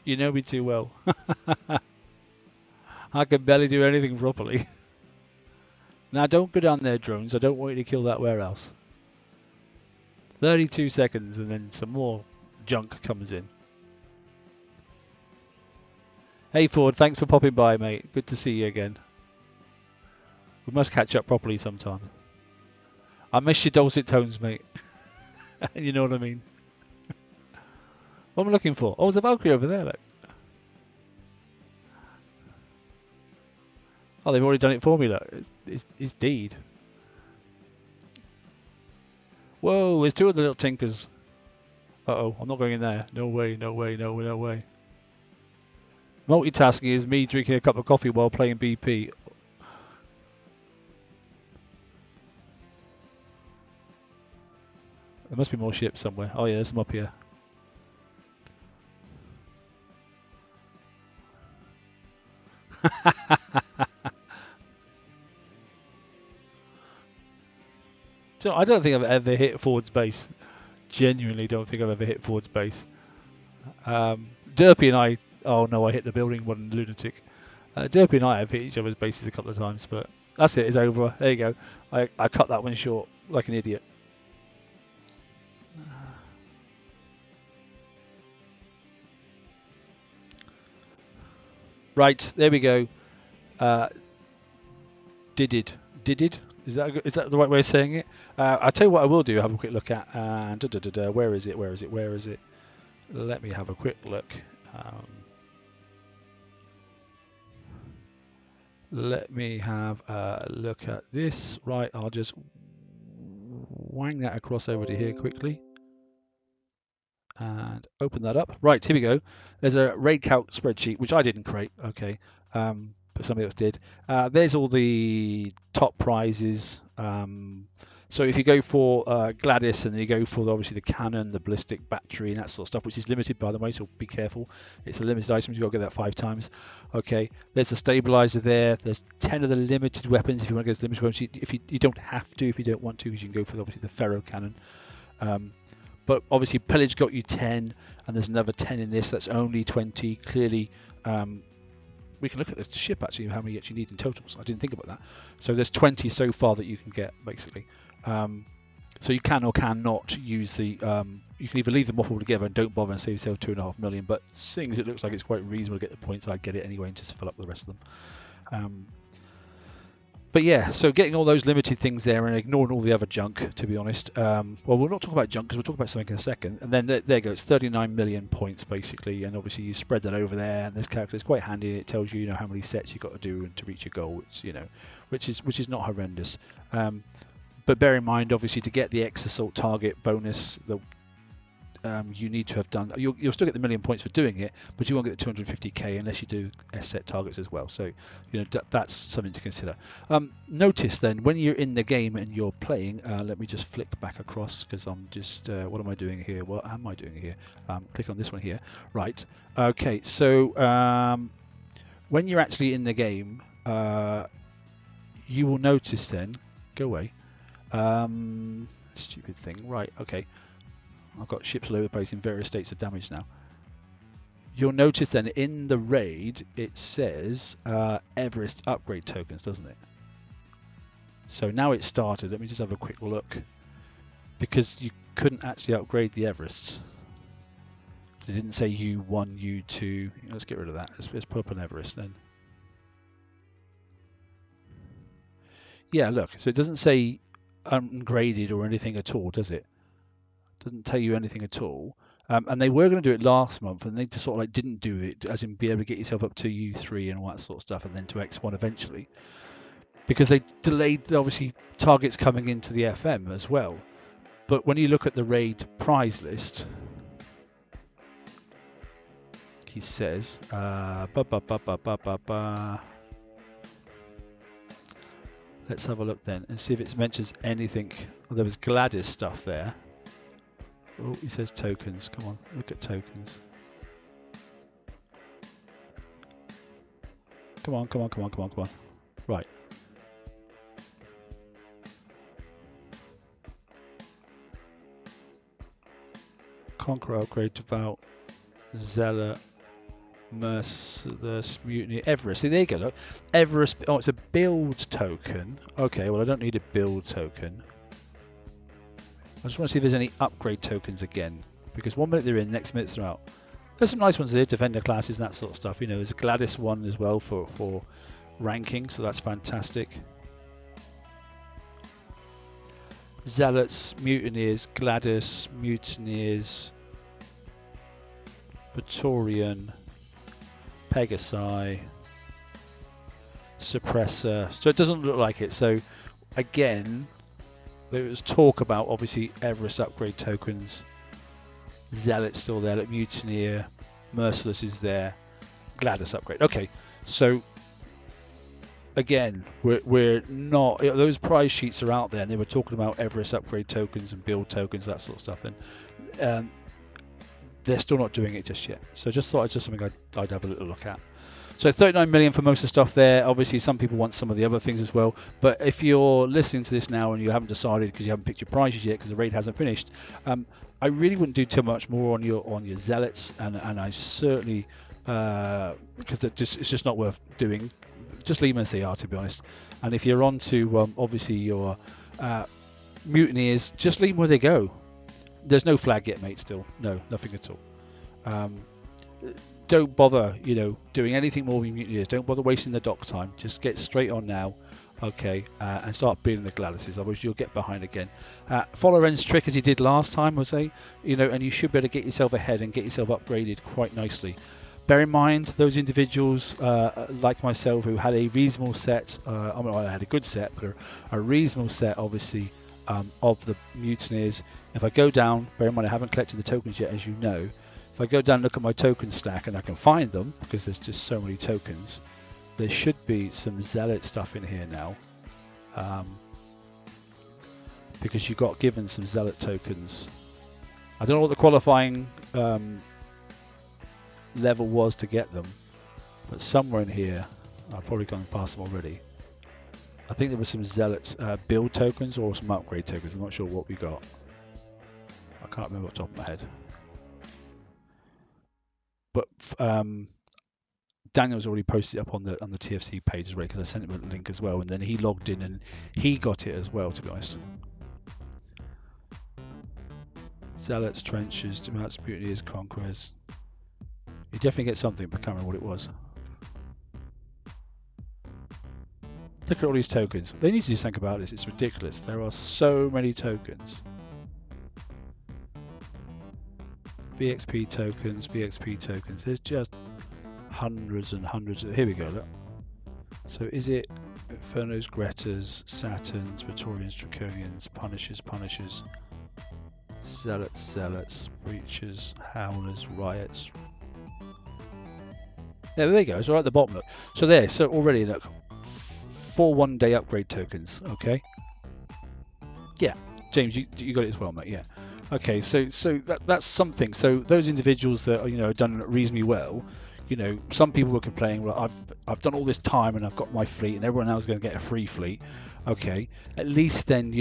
You know me too well. I can barely do anything properly. Now, don't go down there, drones. I don't want you to kill that warehouse. 32 seconds and then some more junk comes in. Hey Ford, thanks for popping by, mate. Good to see you again. We must catch up properly sometime. I miss your dulcet tones, mate. You know what I mean? What am I looking for? Oh, there's a Valkyrie over there, look. Oh, they've already done it for me, look. It's deed. Whoa, there's 2 of the little tinkers. Uh-oh, I'm not going in there. No way, no way, no way, no way. Multitasking is me drinking a cup of coffee while playing BP. There must be more ships somewhere. Oh yeah, there's some up here. So I don't think I've ever hit Ford's base. Genuinely don't think I've ever hit Ford's base. Derpy and I... Oh no, I hit the building one, lunatic. Derpy and I have hit each other's bases a couple of times, but that's it, it's over. There you go. I cut that one short like an idiot. Right, there we go. Did? Is that the right way of saying it? I'll tell you what I will do, have a quick look at. And where is it? Let me have a quick look. Let me have a look at this. Right, I'll just wang that across over to here quickly. And open that up. Right, here we go. There's a raid calc spreadsheet, which I didn't create, okay, but somebody else did. There's all the top prizes. So if you go for Gladys, and then you go for obviously the cannon, the ballistic battery, and that sort of stuff, which is limited by the way, so be careful. It's a limited item, you've got to get that 5 times. Okay, there's a stabilizer there. There's 10 of the limited weapons if you want to go to the limited weapons. If you don't have to, if you don't want to, because you can go for obviously the ferro cannon. But obviously pillage got you 10, and there's another 10 in this. That's only 20. Clearly, we can look at the ship actually, how many you actually need in total. So I didn't think about that. So there's 20 so far that you can get basically. So you can or cannot use the. You can either leave them off altogether and don't bother and save yourself 2.5 million. But seeing as it looks like it's quite reasonable to get the points, I'd get it anyway and just fill up the rest of them. But yeah, so getting all those limited things there and ignoring all the other junk, to be honest. Well, we'll not talk about junk because we'll talk about something in a second. And then there you go, it's 39 million points basically, and obviously you spread that over there. And this calculator is quite handy, and it tells you, how many sets you've got to do to reach your goal. It's, which is not horrendous. But bear in mind, obviously, to get the X Assault target bonus, you need to have done. You'll still get the million points for doing it, but you won't get the 250k unless you do S-set targets as well. So, that's something to consider. Notice then when you're in the game and you're playing. Let me just flick back across because I'm just. What am I doing here? What am I doing here? Click on this one here. Right. Okay. So when you're actually in the game, you will notice then. Go away. Stupid thing. Right. Okay. I've got ships all over the place in various states of damage now. You'll notice then in the raid it says Everest upgrade tokens, doesn't it? So now it's started. Let me just have a quick look, because you couldn't actually upgrade the Everests. It didn't say U1, U2. Let's get rid of that. Let's put up an Everest then. Yeah, look. So it doesn't say ungraded or anything at all, does it? Doesn't tell you anything at all. And they were going to do it last month, and they just sort of like didn't do it, as in be able to get yourself up to U3 and all that sort of stuff, and then to X1 eventually, because they delayed obviously targets coming into the FM as well. But when you look at the raid prize list, he says, let's have a look then and see if it mentions anything. Well, there was Gladys stuff there. Oh, he says tokens. Come on, look at tokens. Come on. Right. Conqueror upgrade, Devout, Zealot, Merciless, Mutiny, Everest. See, there you go. Look. Everest. Oh, it's a build token. Okay, well, I don't need a build token. I just want to see if there's any upgrade tokens again, because 1 minute they're in, next minute they're out. There's some nice ones there, defender classes and that sort of stuff. There's a Gladys one as well for ranking, so that's fantastic. Zealots, Mutineers, Gladys, Mutineers, Praetorian, Pegasi, Suppressor. So it doesn't look like it. So again, there was talk about obviously Everest upgrade tokens. Zealot's still there. Like Mutineer, Merciless is there. Gladys upgrade. Okay, so again, we're not. Those prize sheets are out there, and they were talking about Everest upgrade tokens and build tokens, that sort of stuff, and they're still not doing it just yet. So just thought it's just something I'd have a little look at. So 39 million for most of the stuff there. Obviously, some people want some of the other things as well. But if you're listening to this now and you haven't decided because you haven't picked your prizes yet because the raid hasn't finished, I really wouldn't do too much more on your zealots, and I certainly because it's just not worth doing. Just leave them as they are, to be honest. And if you're on to obviously your mutineers, just leave them where they go. There's no flag yet, mate. Still, no, nothing at all. Don't bother, doing anything more with mutineers. Don't bother wasting the dock time. Just get straight on now, okay, and start building the Gladyses. Otherwise, you'll get behind again. Follow Ren's trick as he did last time, I say, and you should be able to get yourself ahead and get yourself upgraded quite nicely. Bear in mind, those individuals like myself who had a reasonable set, I had a good set, but a reasonable set, obviously, of the mutineers. If I go down, bear in mind I haven't collected the tokens yet, as you know. If I go down and look at my token stack and I can find them, because there's just so many tokens, there should be some zealot stuff in here now. because you got given some zealot tokens. I don't know what the qualifying level was to get them, but somewhere in here, I've probably gone past them already. I think there were some zealot build tokens or some upgrade tokens. I'm not sure what we got. I can't remember off the top of my head. But Daniel's already posted it up on the TFC page already, because I sent him a link as well, and then he logged in and he got it as well, to be honest. Zealots, trenches, demounts, mutineers, conquerors. You definitely get something, but I can't remember what it was. Look at all these tokens. They need to just think about this. It's ridiculous. There are so many tokens. VXP tokens, VXP tokens. There's just hundreds and hundreds. Here we go, look. So is it Infernos, Gretas, Saturns, Praetorians, Draconians, Punishers, Zealots, Breachers, Howlers, Riots. Yeah, there you go. It's right at the bottom, look. So there, so already, look, 4 one-day upgrade tokens, okay? Yeah, James, you got it as well, mate, yeah. Okay, so that's something. So those individuals that have done reasonably well, some people were complaining, well, I've done all this time and I've got my fleet, and everyone else is going to get a free fleet. Okay, at least then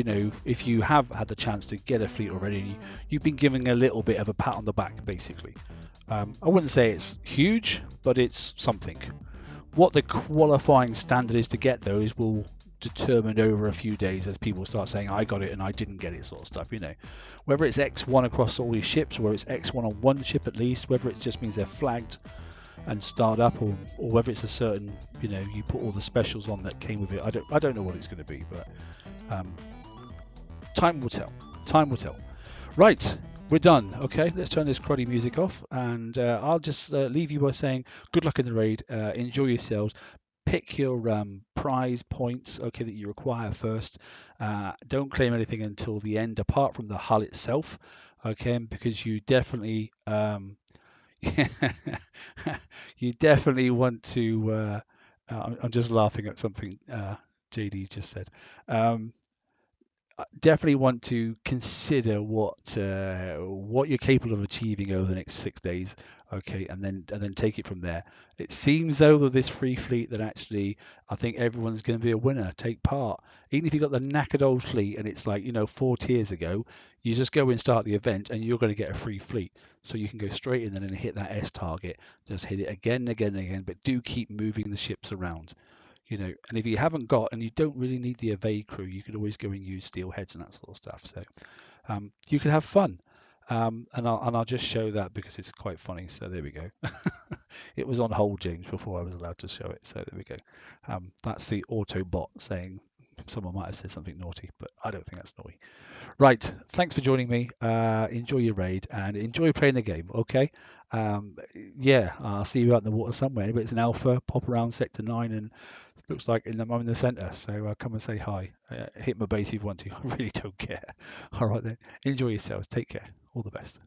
if you have had the chance to get a fleet already, you've been given a little bit of a pat on the back, basically. I wouldn't say it's huge, but it's something. What the qualifying standard is to get those will determine over a few days as people start saying I got it and I didn't get it, sort of stuff. Whether it's X1 across all these ships, or whether it's X1 on one ship at least, whether it just means they're flagged and start up, or whether it's a certain you put all the specials on that came with it. I don't know what it's going to be, but time will tell. Right, we're done. Okay, let's turn this cruddy music off, and I'll just leave you by saying good luck in the raid. Enjoy yourselves. Pick your prize points, okay, that you require first. Don't claim anything until the end, apart from the hull itself, okay, because you definitely you definitely want to. I'm just laughing at something JD just said. Definitely want to consider what you're capable of achieving over the next 6 days, okay, and then take it from there. It seems though with this free fleet that actually I think everyone's going to be a winner. Take part, even if you've got the knackered old fleet and it's like 4 tiers ago, you just go and start the event and you're going to get a free fleet, so you can go straight in and hit that S target. Just hit it again and again and again, but do keep moving the ships around. And if you haven't got, and you don't really need the evade crew, you could always go and use steelheads and that sort of stuff. So you can have fun, and I'll just show that because it's quite funny. So there we go. It was on hold, James, before I was allowed to show it. So there we go. That's the auto bot saying someone might have said something naughty, but I don't think that's naughty. Right, thanks for joining me. Enjoy your raid and enjoy playing the game, okay? Yeah, I'll see you out in the water somewhere. If it's an alpha, pop around Sector 9, and looks like I'm in the centre, so come and say hi. Hit my base if you want to. I really don't care. All right then, enjoy yourselves. Take care. All the best.